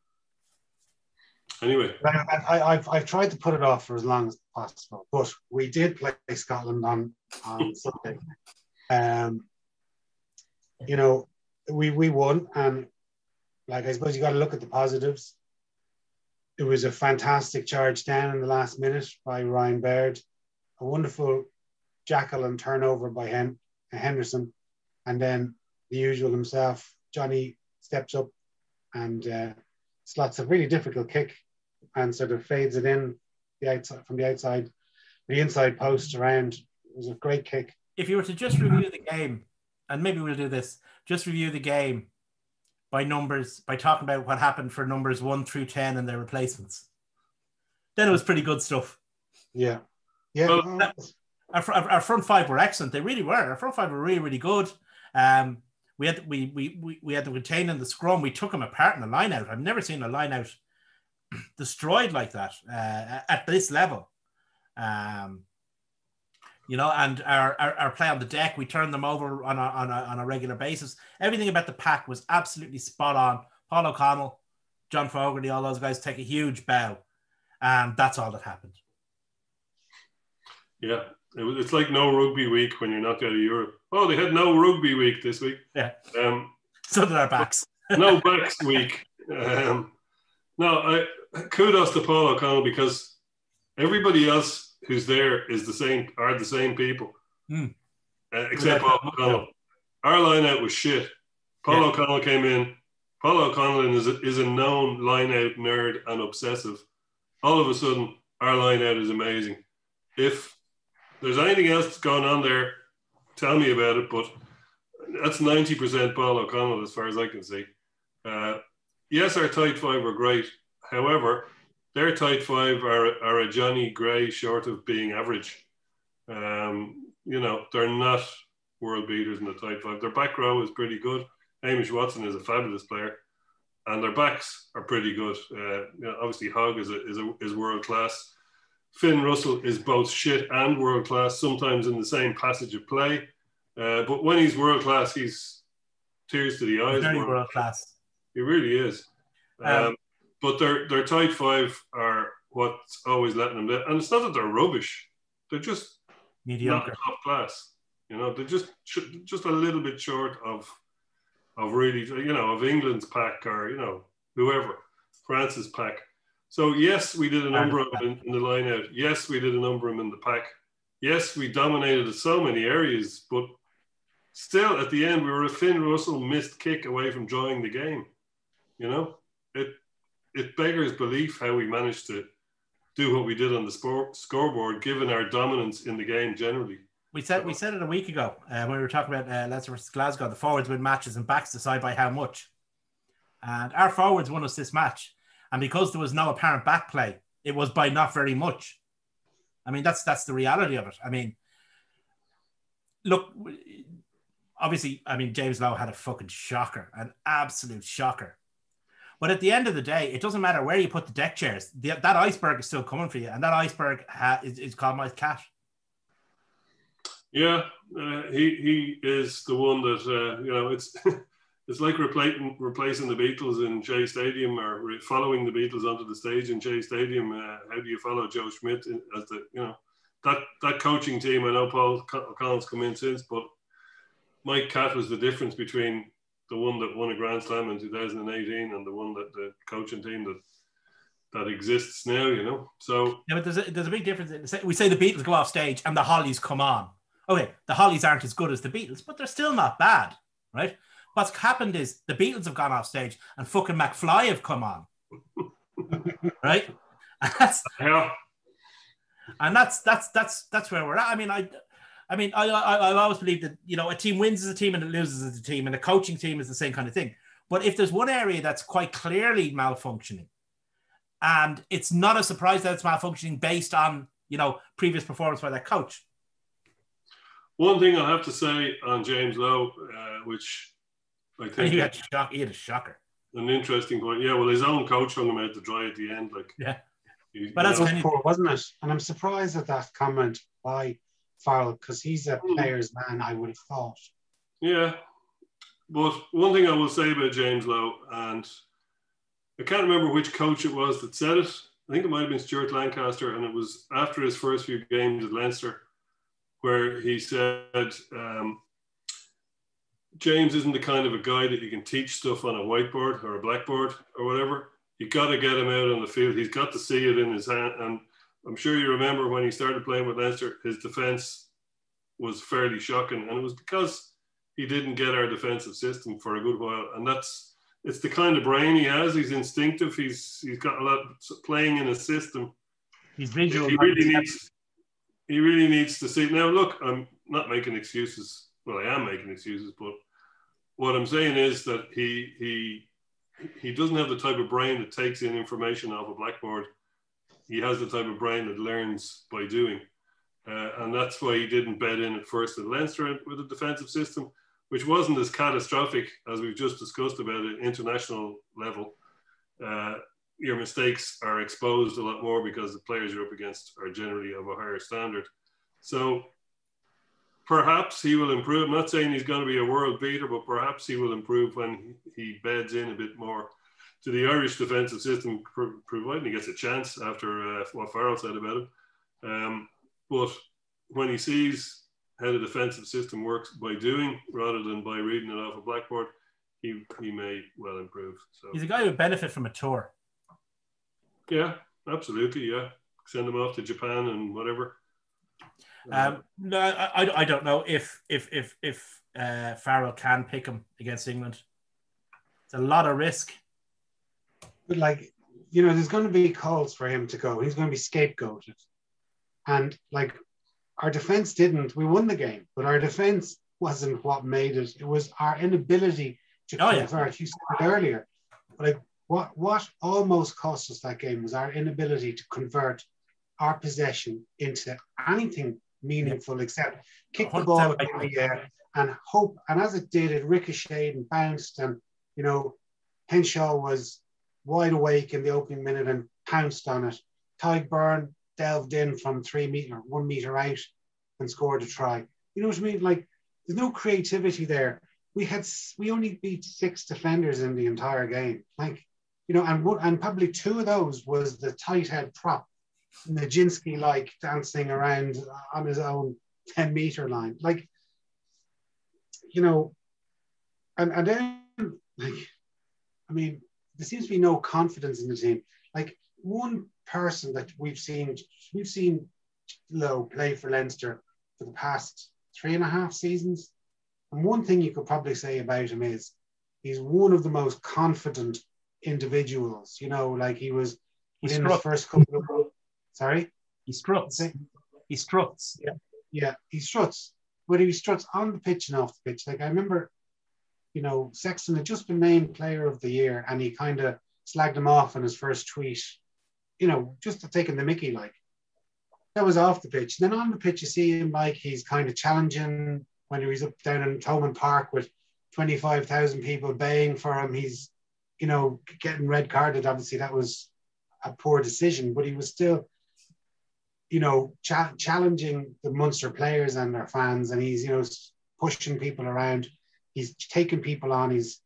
S2: Anyway.
S1: I've tried to put it off for as long as possible, but we did play Scotland on Sunday. You know, we won, and like, I suppose you got to look at the positives. It was a fantastic charge down in the last minute by Ryan Baird, a wonderful jackal and turnover by Henderson, and then the usual himself, Johnny, steps up and slots a really difficult kick and sort of fades it in from the outside, the inside post around. It was a great kick.
S3: If you were to just review the game, and maybe we'll do this, just review the game by numbers, by talking about what happened for numbers 1 through 10 and their replacements, then it was pretty good stuff.
S1: Yeah.
S3: Well, our front five were excellent. They really were. Our front five were really, really good. We had to retain in the scrum. We took them apart in the line out. I've never seen a line out destroyed like that at this level. You know, and our play on the deck, we turned them over on a regular basis. Everything about the pack was absolutely spot on. Paul O'Connell, John Fogarty, all those guys take a huge bow. And that's all that happened.
S2: Yeah, it's like no rugby week when you're knocked out of Europe. Oh, they had no rugby week this week.
S3: Yeah. So did our backs.
S2: No backs week. Kudos to Paul O'Connell, because everybody else who's there is the same people, except Paul O'Connell. Our line-out was shit. Paul O'Connell came in. Paul O'Connell is a known line-out nerd and obsessive. All of a sudden, our line-out is amazing. If there's anything else that's going on there, tell me about it, but that's 90% Paul O'Connell as far as I can see. yes, our tight five are great. However, their tight five are a Johnny Gray short of being average. They're not world beaters in the tight five. Their back row is pretty good. Hamish Watson is a fabulous player, and their backs are pretty good. Obviously, Hogg is world class. Finn Russell is both shit and world class, sometimes in the same passage of play. But when he's world class, he's tears to the eyes.
S3: He's very world class.
S2: He really is. But their tight five are what's always letting them down. And it's not that they're rubbish. They're just
S3: mediocre,
S2: not top class. They're just a little bit short of really, of England's pack or, whoever, France's pack. So, yes, we did a number of them in the line out. Yes, we did a number of them in the pack. Yes, we dominated so many areas, but still, at the end, we were a Finn Russell missed kick away from drawing the game. It beggars belief how we managed to do what we did on the scoreboard, given our dominance in the game generally.
S3: We said it a week ago when we were talking about Leicester versus Glasgow. The forwards win matches and backs decide by how much. And our forwards won us this match. And because there was no apparent back play, it was by not very much. I mean, that's the reality of it. I mean, look, obviously, James Lowe had a fucking shocker, an absolute shocker. But at the end of the day, it doesn't matter where you put the deck chairs. That iceberg is still coming for you. And that iceberg is called my cat.
S2: Yeah, he is the one that, it's like replacing the Beatles in Shea Stadium or following the Beatles onto the stage in Shea Stadium. How do you follow Joe Schmidt as that coaching team? I know Paul O'Connell's come in since, but Mike Catt was the difference between the one that won a Grand Slam in 2018 and the one that the coaching team that exists now, So
S3: yeah, but there's a big difference. We say the Beatles go off stage and the Hollies come on. Okay, the Hollies aren't as good as the Beatles, but they're still not bad, right? What's happened is the Beatles have gone off stage and fucking McFly have come on, right? And that's where we're at. I always believe that a team wins as a team and it loses as a team, and a coaching team is the same kind of thing. But if there's one area that's quite clearly malfunctioning, and it's not a surprise that it's malfunctioning based on previous performance by that coach.
S2: One thing I have to say on James Lowe, which I think
S3: he had a shocker.
S2: An interesting point. Yeah, well, his own coach hung him out to dry at the end.
S1: But that's poor, wasn't it? And I'm surprised at that comment by Farrell, because he's a player's man, I would have thought.
S2: Yeah, but one thing I will say about James Lowe, and I can't remember which coach it was that said it. I think it might have been Stuart Lancaster, and it was after his first few games at Leinster, where he said, James isn't the kind of a guy that you can teach stuff on a whiteboard or a blackboard or whatever. You got to get him out on the field. He's got to see it in his hand. And I'm sure you remember when he started playing with Leinster, his defence was fairly shocking. And it was because he didn't get our defensive system for a good while. And it's the kind of brain he has. He's instinctive. He's got a lot playing in a system.
S3: He's visual.
S2: He really needs to see. Now, look, I'm not making excuses. Well, I am making excuses, but what I'm saying is that he doesn't have the type of brain that takes in information off a blackboard. He has the type of brain that learns by doing. And that's why he didn't bed in at first at Leinster with a defensive system, which wasn't as catastrophic as we've just discussed about at international level. Your mistakes are exposed a lot more because the players you're up against are generally of a higher standard. So perhaps he will improve. I'm not saying he's going to be a world beater, but perhaps he will improve when he beds in a bit more to the Irish defensive system, providing he gets a chance after what Farrell said about him. But when he sees how the defensive system works by doing rather than by reading it off a blackboard, he may well improve. So
S3: he's a guy who would benefit from a tour.
S2: Yeah, absolutely. Yeah, send him off to Japan and whatever.
S3: No, I don't know if Farrell can pick him against England. It's a lot of risk.
S1: But there's going to be calls for him to go. He's going to be scapegoated. And our defense we won the game, but our defense wasn't what made it. It was our inability to convert. You said it earlier. But what almost cost us that game was our inability to convert our possession into anything meaningful except kick the ball in the air and hope. And as it did, it ricocheted and bounced. And, you know, Henshaw was wide awake in the opening minute and pounced on it. Tadhg Beirne delved in from 1 meter out and scored a try. You know what I mean? Like, there's no creativity there. We only beat 6 defenders in the entire game. Like, you know, and probably 2 of those was the tight head prop, Nijinsky like dancing around on his own 10-meter line. Like, you know, and then, like, I mean, there seems to be no confidence in the team. Like, one person that we've seen Lowe play for Leinster for the past 3.5 seasons. And one thing you could probably say about him is he's one of the most confident individuals. You know, like he was within his first couple of... Sorry?
S3: He struts. He struts.
S1: Yeah, he struts. But he struts on the pitch and off the pitch. Like, I remember, you know, Sexton had just been named Player of the Year and he kind of slagged him off in his first tweet, you know, just taking the mickey, like. That was off the pitch. And then on the pitch, you see him like he's kind of challenging when he was up down in Thomond Park with 25,000 people baying for him. He's, you know, getting red carded. Obviously, that was a poor decision, but he was still, you know, challenging the Munster players and their fans. And he's, you know, pushing people around. He's taking people on. He's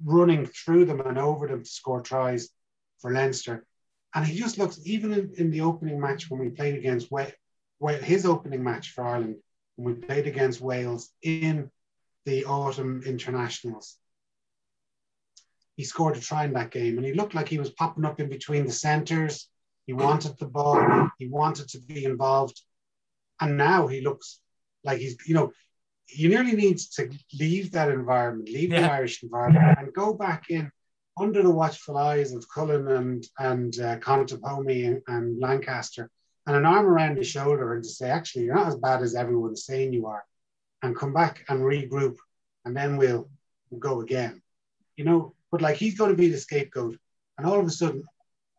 S1: running through them and over them to score tries for Leinster. And he just looks, even in the opening match when we played against his opening match for Ireland, when we played against Wales in the autumn internationals, he scored a try in that game. And he looked like he was popping up in between the centres. He wanted the ball. He wanted to be involved. And now he looks like he's, you know, he nearly needs to leave that environment, leave the Irish environment and go back in under the watchful eyes of Cullen and Contepomi and Lancaster, and an arm around his shoulder and to say, actually, you're not as bad as everyone's saying you are, and come back and regroup, and then we'll go again. You know, but like, he's going to be the scapegoat, and all of a sudden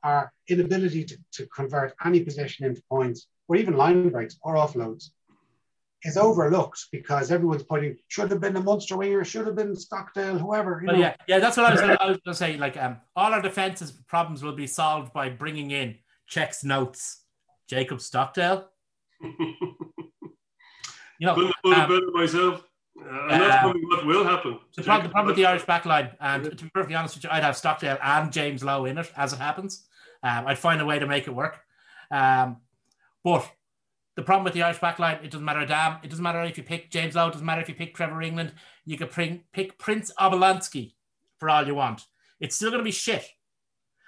S1: our inability to convert any possession into points or even line breaks or offloads is overlooked because everyone's pointing, should have been a Munster winger, should have been Stockdale, whoever. You know?
S3: Yeah, that's what I was going to say. Like, all our defensive problems will be solved by bringing in checks notes, Jacob Stockdale. You know,
S2: couldn't have put it better myself. And that's probably what will happen.
S3: The problem with the Irish backline, and to be perfectly honest with you, I'd have Stockdale and James Lowe in it as it happens. I'd find a way to make it work. But the problem with the Irish backline, it doesn't matter a damn. It doesn't matter if you pick James Lowe. It doesn't matter if you pick Trevor England. You could pick Prince Obolensky for all you want. It's still going to be shit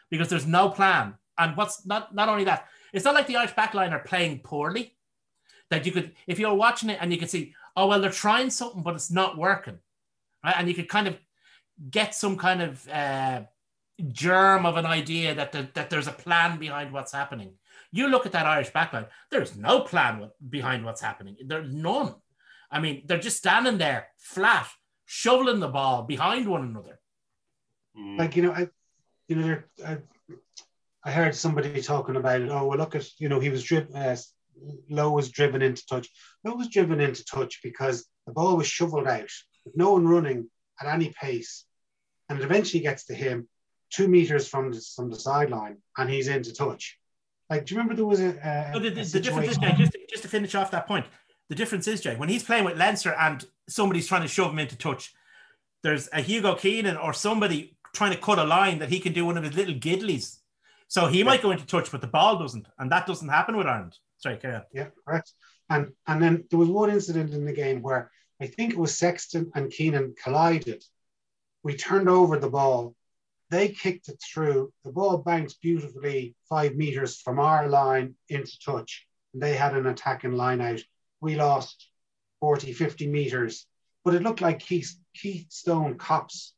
S3: because there's no plan. And what's not only that, it's not like the Irish backline are playing poorly. That you could, if you're watching it and you could see, oh, well, they're trying something, but it's not working. Right? And you could kind of get some kind of germ of an idea that there's a plan behind what's happening. You look at that Irish backline, there's no plan behind what's happening. There's none. I mean, they're just standing there flat, shoveling the ball behind one another.
S1: Like, you know, I heard somebody talking about it. Oh, well, look at, you know, he was Lowe was driven into touch. Lowe was driven into touch because the ball was shoveled out with no one running at any pace. And it eventually gets to him 2 meters from the sideline and he's into touch. Like, do you remember there was
S3: the difference is, Jay, just to finish off that point, the difference is, Jay, when he's playing with Leinster and somebody's trying to shove him into touch, there's a Hugo Keenan or somebody trying to cut a line that he can do one of his little gidleys. So he might go into touch, but the ball doesn't. And that doesn't happen with Ireland. Sorry, carry on.
S1: Yeah, correct. And then there was one incident in the game where I think it was Sexton and Keenan collided. We turned over the ball. They kicked it through. The ball bounced beautifully 5 meters from our line into touch. And they had an attacking line out. We lost 40, 50 meters. But it looked like Keystone Cops,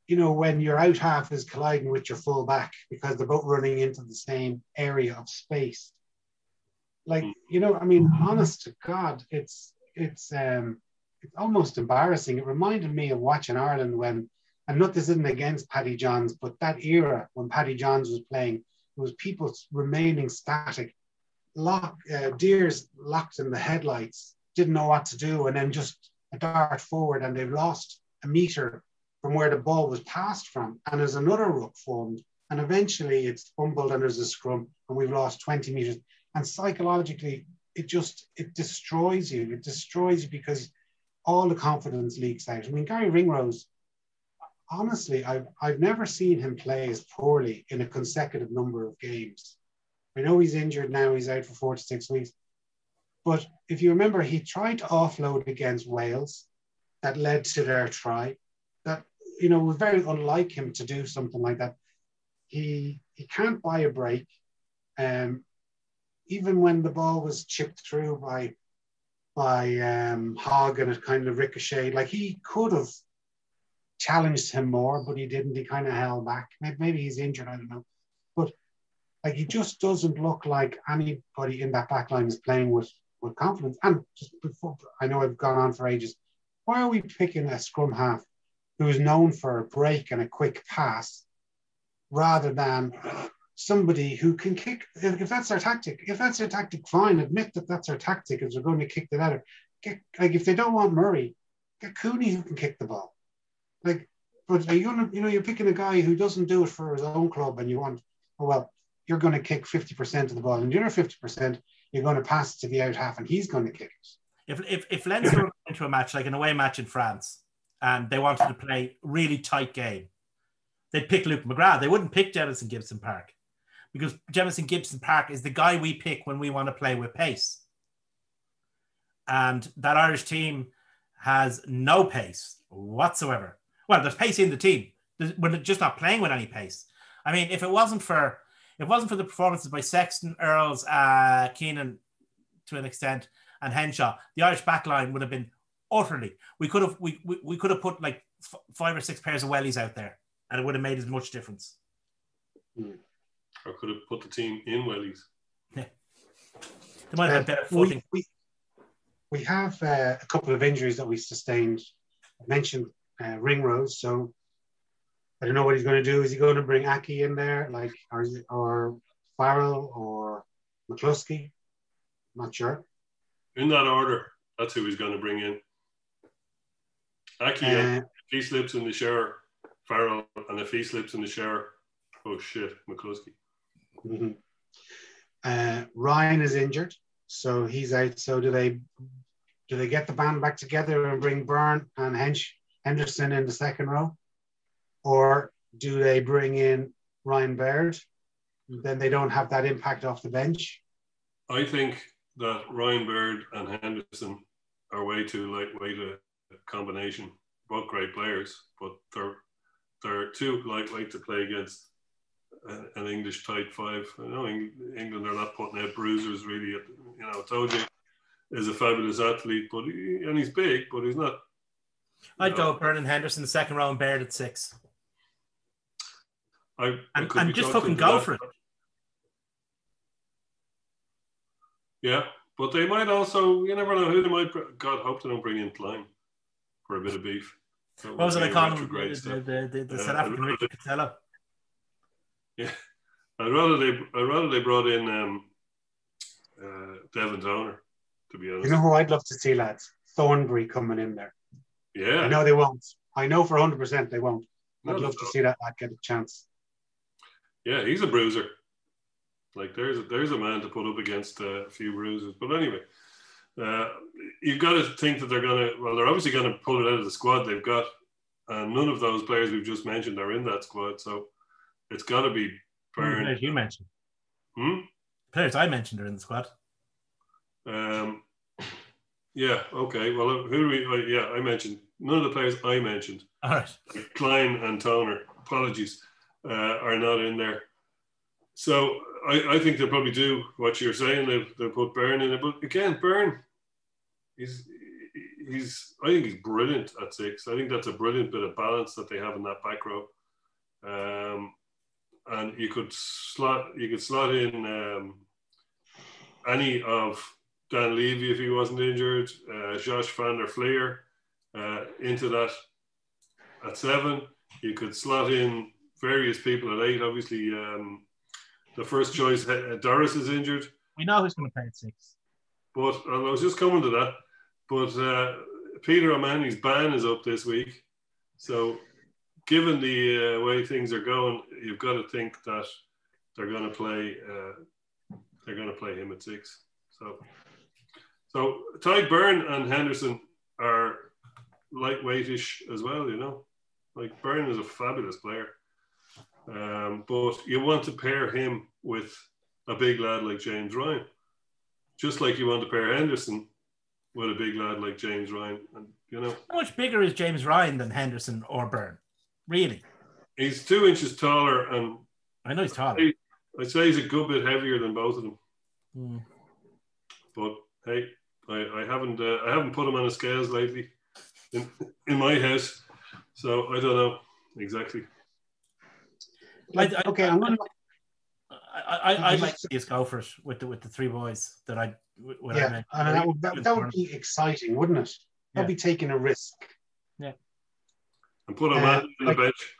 S1: you know, when your out half is colliding with your full back because they're both running into the same area of space. Like, you know, I mean, honest to God, it's almost embarrassing. It reminded me of watching Ireland when and not this isn't against Paddy Johns, but that era when Paddy Johns was playing, there was people remaining static, deers locked in the headlights, didn't know what to do, and then just a dart forward, and they've lost a meter from where the ball was passed from, and there's another ruck formed, and eventually it's fumbled and there's a scrum, and we've lost 20 meters. And psychologically, it destroys you. It destroys you because all the confidence leaks out. I mean, Gary Ringrose, honestly, I've never seen him play as poorly in a consecutive number of games. I know he's injured now, he's out for 4 to 6 weeks. But if you remember, he tried to offload against Wales. That led to their try. That, was very unlike him to do something like that. He can't buy a break. Even when the ball was chipped through by Hogg and it kind of ricocheted, like he could have challenged him more, but he didn't. He kind of held back. Maybe he's injured, I don't know. But like he just doesn't look like anybody in that back line is playing with confidence. And just before, I know I've gone on for ages, why are we picking a scrum half who is known for a break and a quick pass rather than somebody who can kick? If that's their tactic, fine. Admit that that's their tactic, is they're going to kick the letter. If they don't want Murray, get Cooney who can kick the ball. But are you gonna, you're picking a guy who doesn't do it for his own club, and you want, you're going to kick 50% of the ball, and the other 50% you're going to pass it to the out half, and he's going to kick it.
S3: If Leinster were into a match like an away match in France, and they wanted to play really tight game, they'd pick Luke McGrath. They wouldn't pick Jemison Gibson Park, because Jemison Gibson Park is the guy we pick when we want to play with pace. And that Irish team has no pace whatsoever. Well, there's pace in the team. We're just not playing with any pace. I mean, if it wasn't for the performances by Sexton, Earls, Keenan to an extent, and Henshaw, the Irish backline would have been utterly. We could have put like 5 or 6 pairs of wellies out there, and it would have made as much difference.
S2: Or could have put the team in wellies.
S3: Yeah. They might have had better footing.
S1: We have a couple of injuries that we sustained. I mentioned Ringrose, so I don't know what he's going to do. Is he going to bring Aki in there, or Farrell or McCluskey? Not sure.
S2: In that order, that's who he's going to bring in. Aki, if he slips in the shower, Farrell, and if he slips in the shower, oh shit, McCluskey.
S1: Mm-hmm. Ryan is injured, so he's out. So do they get the band back together and bring Byrne and Henderson in the second row? Or do they bring in Ryan Baird? Then they don't have that impact off the bench.
S2: I think that Ryan Baird and Henderson are way too lightweight a combination. Both great players, but they're too lightweight to play against an English tight five. I know England are not putting out bruisers really. Toji is a fabulous athlete, but he's big, but he's not.
S3: I'd go Byrne and Henderson the second row and Baird at 6. And just fucking go for it.
S2: Yeah, but they might also, you never know who they might. God, hope they don't bring in Klein for a bit of beef.
S3: What was it I called him? The South African Richard Costello.
S2: Yeah, I'd rather they brought in Devin Toner, to be honest.
S1: You know who I'd love to see, lads? Thornbury coming in there.
S2: Yeah.
S1: I know they won't. I know for 100% they won't. I'd love to see that lad get a chance.
S2: Yeah, he's a bruiser. Like there's a man to put up against a few bruises. But anyway, you've got to think that they're obviously going to pull it out of the squad they've got. And none of those players we've just mentioned are in that squad. So it's got to be Byrne.
S3: Players you mentioned. Players I mentioned are in the squad.
S2: Yeah, okay. Well, who do we... yeah, I mentioned. None of the players I mentioned.
S3: All right.
S2: Klein and Toner, apologies, are not in there. So I think they'll probably do what you're saying. They'll put Byrne in it. But again, Byrne, I think he's brilliant at 6. I think that's a brilliant bit of balance that they have in that back row. And you could slot in any of Dan Levy if he wasn't injured, Josh van der Fleer into that at 7. you could slot in various people at 8. Obviously, the first choice, Doris, is injured.
S3: We know who's going to play at 6.
S2: But I was just coming to that. But Peter O'Mahony's ban is up this week. So given the way things are going, you've got to think that they're going to play him at 6. So Tadhg Beirne and Henderson are lightweightish as well, you know. Like Beirne is a fabulous player. But you want to pair him with a big lad like James Ryan. Just like you want to pair Henderson with a big lad like James Ryan. And, you know,
S3: how much bigger is James Ryan than Henderson or Beirne? Really?
S2: He's 2 inches taller, and
S3: I know he's taller.
S2: I'd say he's a good bit heavier than both of them.
S3: Mm.
S2: But hey, I haven't put him on the scales lately in my house, so I don't know exactly.
S3: I like to see us go for it with the 3 boys that I.
S1: Yeah, and that would be exciting, wouldn't it? That'd be taking a risk.
S3: Yeah.
S2: And put him on the bench.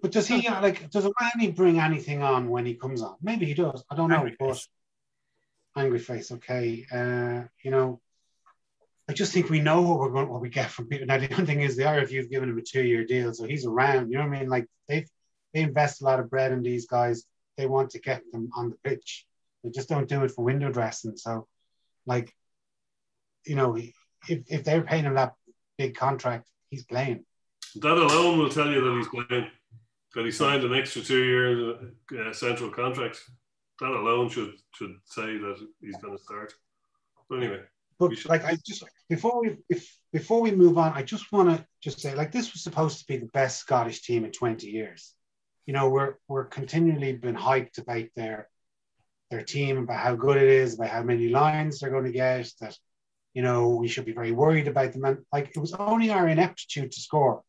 S1: But does he does O'Mahony bring anything on when he comes on? Maybe he does. I don't know. Angry face, okay. You know, I just think we know what we get from people. Now the other thing is the RFU have given him a 2-year deal, so he's around. You know what I mean? Like they invest a lot of bread in these guys. They want to get them on the pitch. They just don't do it for window dressing. So, like, you know, if they're paying him that big contract, he's playing.
S2: That alone will tell you that he's playing. That he signed an extra 2-year central contract. That alone should say that he's going to start. But anyway,
S1: but like I just before we move on, I just want to just say, like, this was supposed to be the best Scottish team in 20 years. You know, we're continually been hyped about their team, about how good it is, about how many lines they're going to get. That, you know, we should be very worried about them. And like, it was only our ineptitude to score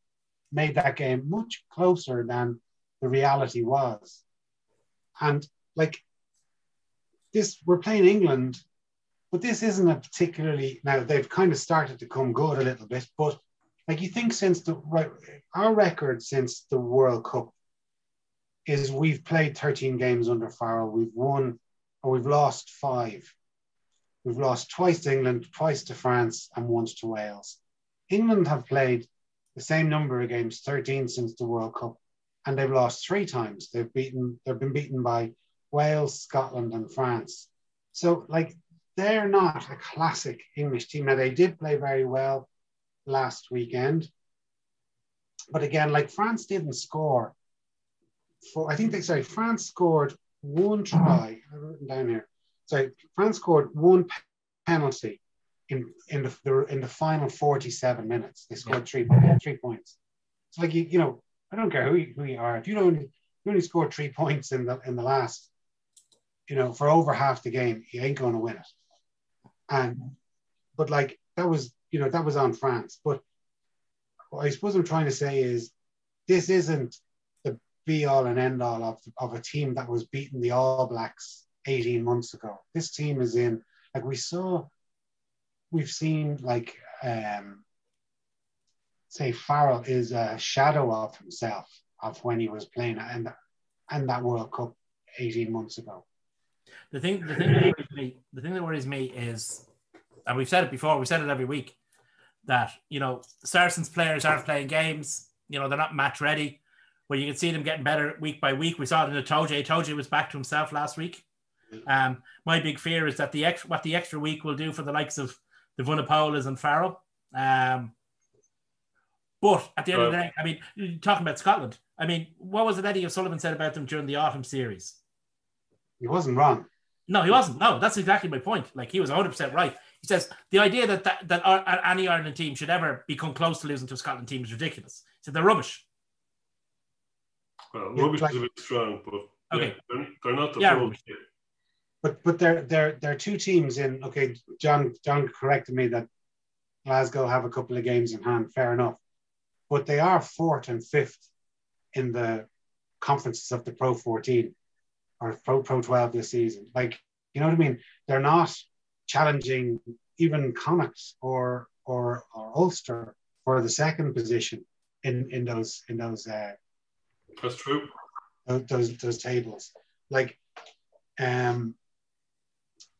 S1: made that game much closer than the reality was. And like this, we're playing England, but this isn't a particularly, now they've kind of started to come good a little bit, but like you think since our record since the World Cup is we've played 13 games under Farrell, we've won or we've lost 5. We've lost twice to England, twice to France, and once to Wales. England have played the same number of games, 13 since the World Cup, and they've lost 3 times. They've been beaten by Wales, Scotland, and France. So, like, they're not a classic English team. Now, they did play very well last weekend, but again, like, France didn't score. France scored 1 try. I've written down here. Sorry, France scored 1 penalty in the final 47 minutes. They scored 3 points. It's like you know, I don't care who you are. If you only scored 3 points in the last, you know, for over half the game, you ain't going to win it. But like that was on France. But what I suppose I'm trying to say is this isn't the be all and end all of a team that was beating the All Blacks 18 months ago. This team is in, like we've seen like say Farrell is a shadow of himself of when he was playing and that World Cup 18 months ago.
S3: The thing that worries me is, and we've said it before, we said it every week, that, you know, Saracens players aren't playing games, you know, they're not match ready, where you can see them getting better week by week. We saw it in Itoje. Itoje was back to himself last week. My big fear is that what the extra week will do for the likes of the Vunipolas and Farrell. But at the end of the day, I mean, talking about Scotland, I mean, what was it Eddie O'Sullivan said about them during the autumn series?
S1: He wasn't wrong.
S3: No, he wasn't. No, that's exactly my point. Like, he was 100% right. He says the idea that any Ireland team should ever become close to losing to a Scotland team is ridiculous. He said they're rubbish.
S2: Well, rubbish is a bit strong, but
S3: okay,
S2: yeah, they're not the full team.
S1: But they're 2 teams in. Okay, John corrected me that Glasgow have a couple of games in hand. Fair enough, but they are 4th and 5th in the conferences of the Pro 14 or Pro 12 this season. Like, you know what I mean? They're not challenging even Connacht or Ulster for the second position in those
S2: That's true.
S1: Those tables. Like,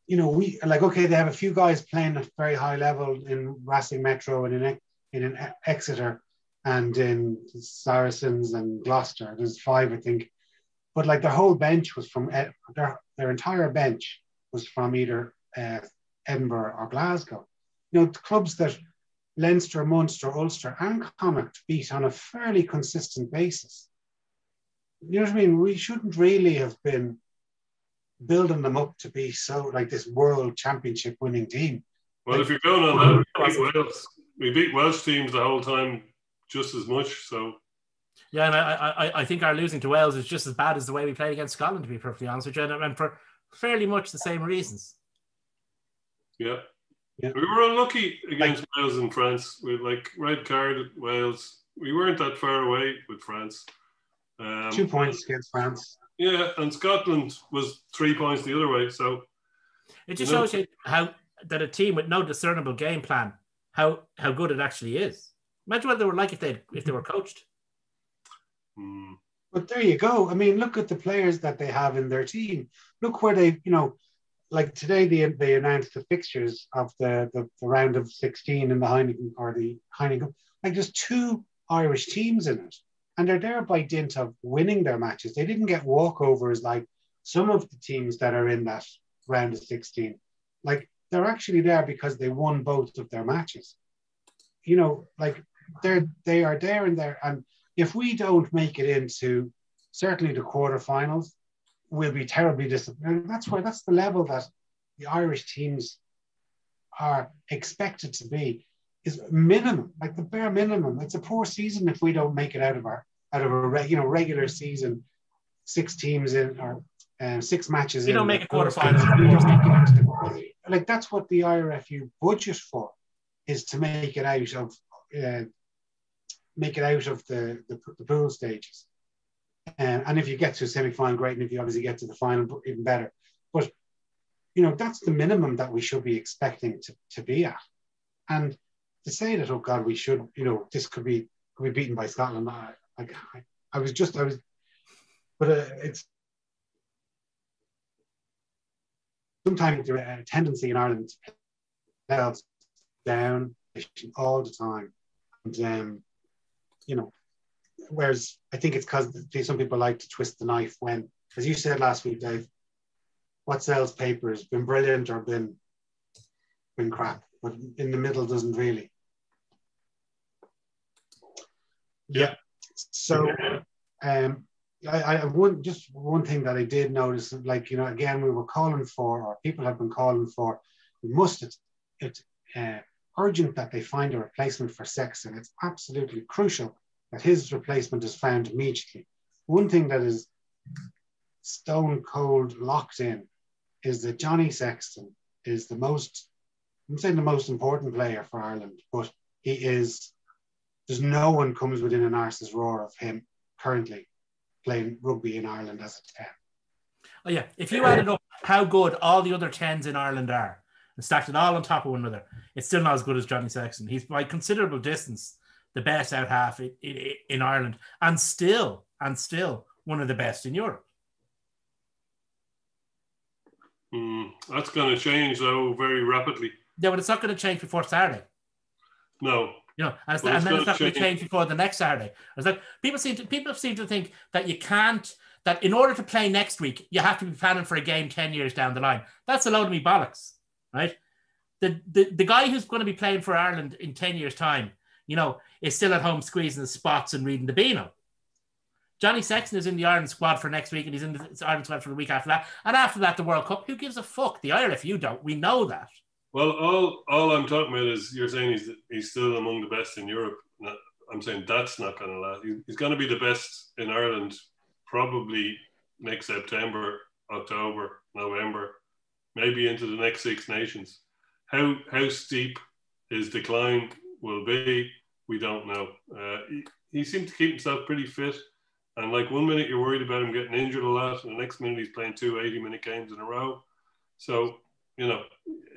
S1: we like, okay, they have a few guys playing at very high level in Racing Metro and in Exeter and in Saracens and Gloucester. There's 5, I think. But like their whole bench was from their entire bench was from either Edinburgh or Glasgow. The clubs that Leinster, Munster, Ulster, and Connacht beat on a fairly consistent basis. You know what I mean? We shouldn't really have been building them up to be so like this world championship winning team.
S2: Well, if you're going on that, we beat Welsh teams the whole time just as much. So
S3: yeah, and I think our losing to Wales is just as bad as the way we played against Scotland, to be perfectly honest with you, and for fairly much the same reasons.
S2: Yeah. We were unlucky against Wales and France. We like red card at Wales. We weren't that far away with France.
S1: 2 points against France.
S2: Yeah, and Scotland was 3 points the other way. So
S3: it just shows you how that a team with no discernible game plan, how good it actually is. Imagine what they were like if they were coached.
S1: But there you go. I mean, look at the players that they have in their team. Look where they, like today they announced the fixtures of the round of 16 in the Heineken. Like there's 2 Irish teams in it, and they're there by dint of winning their matches. They didn't get walkovers like some of the teams that are in that round of 16. Like they're actually there because they won both of their matches. Like they are there and there. And if we don't make it into certainly the quarterfinals, we'll be terribly disappointed. That's the level that the Irish teams are expected to be, is minimum, like the bare minimum. It's a poor season if we don't make it out of a regular season, 6 teams in or 6 matches in.
S3: You don't make a quarterfinals.
S1: Like that's what the IRFU budget for, is to make it out of the pool stages. And if you get to a semi-final, great. And if you obviously get to the final, even better. But, that's the minimum that we should be expecting to be at. And to say that, oh God, we should, this could be beaten by Scotland. It's sometimes there's a tendency in Ireland to play down all the time. And, whereas I think it's because some people like to twist the knife when, as you said last week, Dave, what sells paper has been brilliant or been crap, but in the middle doesn't really. Yeah. So, one thing that I did notice, like, again, we were calling for, or people have been calling for, it's urgent that they find a replacement for Sexton. It's absolutely crucial that his replacement is found immediately. One thing that is stone cold locked in is that Johnny Sexton is I'm saying the most important player for Ireland, but there's no one comes within an arse's roar of him currently playing rugby in Ireland as a 10.
S3: Oh yeah, if you added up how good all the other 10s in Ireland are and stacked it all on top of one another, it's still not as good as Johnny Sexton. He's by considerable distance the best out half in Ireland, and still one of the best in Europe.
S2: That's going to change though very rapidly.
S3: Yeah, but it's not going to change before Saturday.
S2: No.
S3: And then it's not going to change before the next Saturday. It's like people seem to think that that in order to play next week, you have to be planning for a game 10 years down the line. That's a load of me bollocks, right? The guy who's going to be playing for Ireland in 10 years' time, is still at home squeezing the spots and reading the Beano. Johnny Sexton is in the Ireland squad for next week, and he's in the Ireland squad for the week after that. And after that, the World Cup. Who gives a fuck? The IRFU don't. We know that.
S2: Well, all I'm talking about is you're saying he's still among the best in Europe. I'm saying that's not going to last. He's going to be the best in Ireland probably next September, October, November, maybe into the next Six Nations. How steep his decline will be, we don't know. He seemed to keep himself pretty fit. And like 1 minute you're worried about him getting injured a lot, and the next minute he's playing 2 80-minute games in a row. So,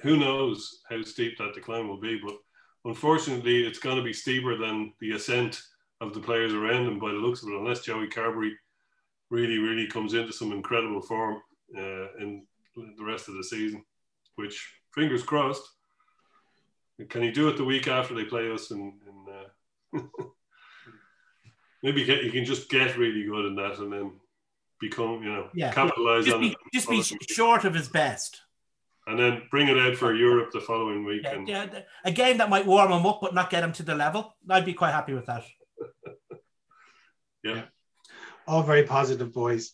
S2: who knows how steep that decline will be. But unfortunately, it's going to be steeper than the ascent of the players around him by the looks of it, unless Joey Carberry really comes into some incredible form in the rest of the season, which, fingers crossed. Can he do it the week after they play us? Maybe he can just get really good in that and then become, capitalize on it.
S3: Just be short of his best.
S2: And then bring it out for Europe the following week.
S3: A game that might warm him up but not get him to the level. I'd be quite happy with that.
S2: Yeah.
S1: All very positive, boys.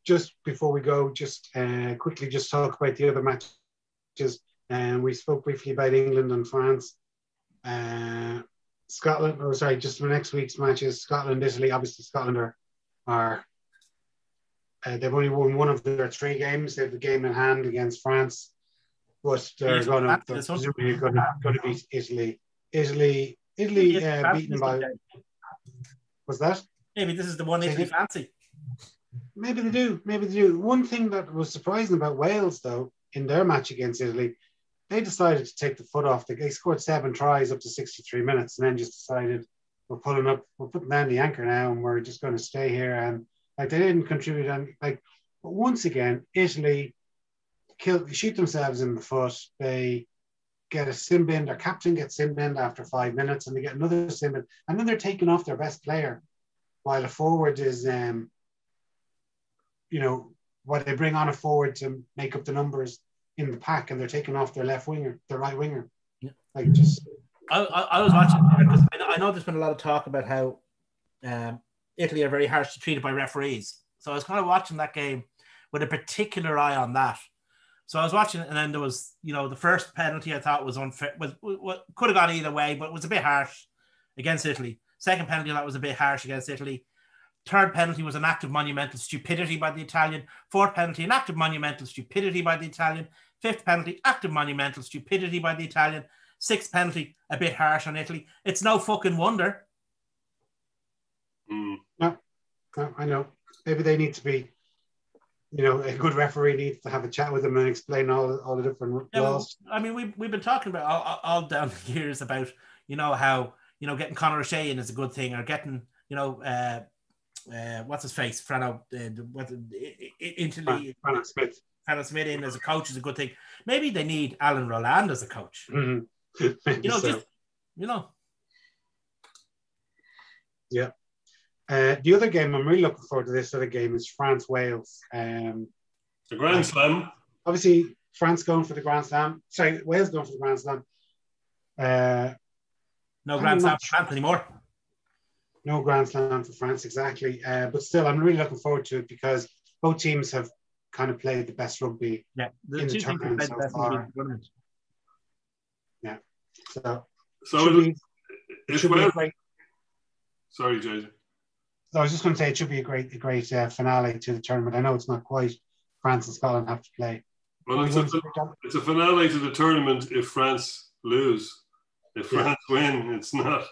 S1: Just before we go, just quickly just talk about the other matches. We spoke briefly about England and France. Scotland, just the next week's matches, Scotland, Italy. Obviously, Scotland are they've only won one of their 3 games. They have a game in hand against France, but they're presumably going to beat Italy. Italy beaten by. Was that?
S3: Maybe this is the one Italy fancy.
S1: Maybe they do. One thing that was surprising about Wales, though, in their match against Italy, they decided to take the foot off. They scored 7 tries up to 63 minutes and then just decided we're putting down the anchor now and we're just going to stay here. And they didn't contribute. And but once again, Italy shoot themselves in the foot. They get a sin bin. Their captain gets sin binned after 5 minutes and they get another sin bin. And then they're taking off their best player while a forward is, what they bring on a forward to make up the numbers in the pack, and they're taking off their right winger.
S3: Yeah.
S1: I
S3: was watching because I know there's been a lot of talk about how Italy are very harshly treated by referees. So I was kind of watching that game with a particular eye on that. So I was watching it, and then there was, the first penalty I thought was unfair, could have gone either way, but it was a bit harsh against Italy. Second penalty I thought was a bit harsh against Italy. Third penalty was an act of monumental stupidity by the Italian. Fourth penalty, an act of monumental stupidity by the Italian. Fifth penalty, act of monumental stupidity by the Italian. Sixth penalty, a bit harsh on Italy. It's no fucking wonder.
S1: No, I know. Maybe they need to be, a good referee needs to have a chat with them and explain all the different laws.
S3: I mean, we've been talking about all down the years about, how, getting Conor O'Shea in is a good thing, or getting, what's his face? Frano
S1: Smith.
S3: Frano Smith in as a coach is a good thing. Maybe they need Alan Roland as a coach.
S1: Mm-hmm. Yeah. The other game I'm really looking forward to, this other game, is France-Wales.
S2: The Grand Slam.
S1: Obviously, France going for the Grand Slam. Sorry, Wales going for the Grand Slam.
S3: No Grand Slam for France anymore.
S1: No Grand Slam for France, exactly. But still, I'm really looking forward to it because both teams have kind of played the best rugby
S3: in
S1: the tournament so far. Yeah. So
S2: it should be great. Sorry, Jason.
S1: I was just going to say it should be a great finale to the tournament. I know it's not quite. France and Scotland have to play.
S2: Well, it's a finale to the tournament if France lose. If France win, it's not.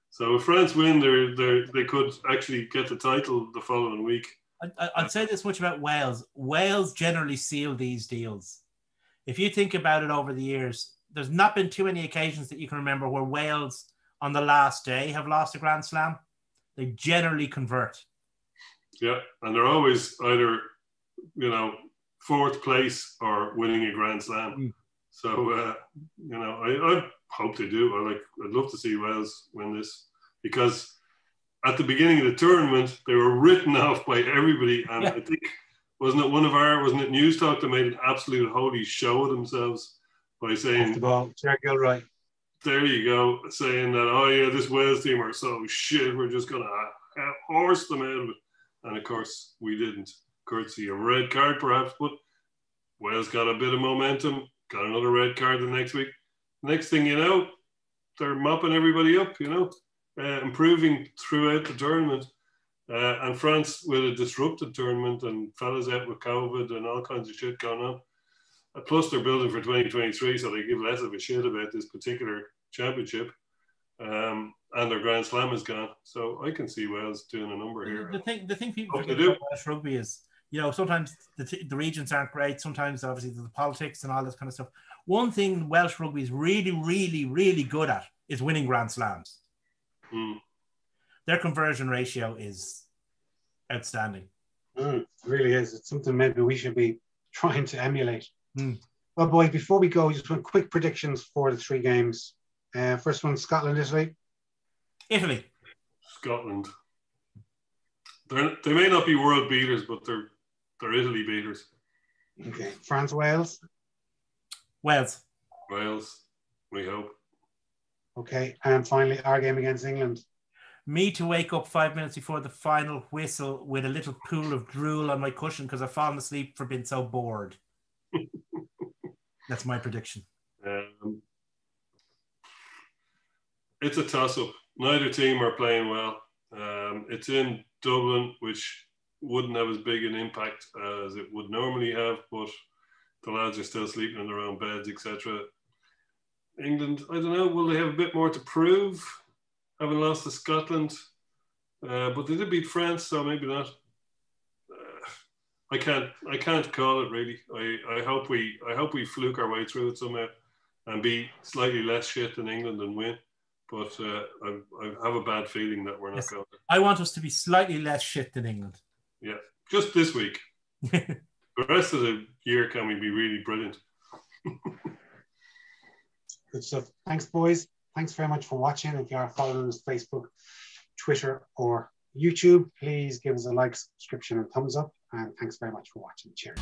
S2: So if France win, they could actually get the title the following week.
S3: I'd say this much about Wales. Wales generally seal these deals. If you think about it over the years, there's not been too many occasions that you can remember where Wales on the last day have lost a Grand Slam. They generally convert.
S2: Yeah, and they're always either, fourth place or winning a Grand Slam. So, I hope they do. I'd love to see Wales win this because at the beginning of the tournament, they were written off by everybody. And I think, wasn't it News Talk that made an absolute holy show of themselves by saying,
S1: the ball, Jack Gilroy.
S2: There you go, saying that, this Wales team are so shit, we're just going to horse them out of it. And of course, we didn't, courtesy of a red card perhaps, but Wales got a bit of momentum, got another red card the next week. Next thing you know, they're mopping everybody up, improving throughout the tournament. And France with a disrupted tournament and fellas out with COVID and all kinds of shit going on. Plus, they're building for 2023, so they give less of a shit about this particular championship. And their Grand Slam is gone. So I can see Wales doing a number here.
S3: The thing people forget about Welsh rugby is sometimes the regions aren't great. Sometimes, obviously, the politics and all this kind of stuff. One thing Welsh rugby is really, really, really good at is winning Grand Slams. Their conversion ratio is outstanding.
S1: It really is. It's something maybe we should be trying to emulate. Well, boys, before we go, just one quick predictions for the 3 games. First one, Scotland, Italy.
S3: Italy.
S2: Scotland. They may not be world beaters, but they're Italy beaters.
S1: Okay. France, Wales.
S3: Wales.
S2: Wales, we hope.
S1: Okay. And finally, our game against England.
S3: Me to wake up 5 minutes before the final whistle with a little pool of drool on my cushion because I've fallen asleep for being so bored. That's my prediction.
S2: It's a toss-up. Neither team are playing well. It's in Dublin, which wouldn't have as big an impact as it would normally have, but the lads are still sleeping in their own beds, etc. England, I don't know, will they have a bit more to prove, having lost to Scotland? But they did beat France, so maybe not. I can't call it really. I hope we fluke our way through it somehow and be slightly less shit than England and win. But I have a bad feeling that we're not going to.
S3: I want us to be slightly less shit than England.
S2: Yeah, just this week. The rest of the year, can we be really brilliant?
S1: Good stuff. Thanks, boys. Thanks very much for watching. If you are following us Facebook, Twitter, or YouTube, please give us a like, subscription, and thumbs up. And thanks very much for watching. Cheers.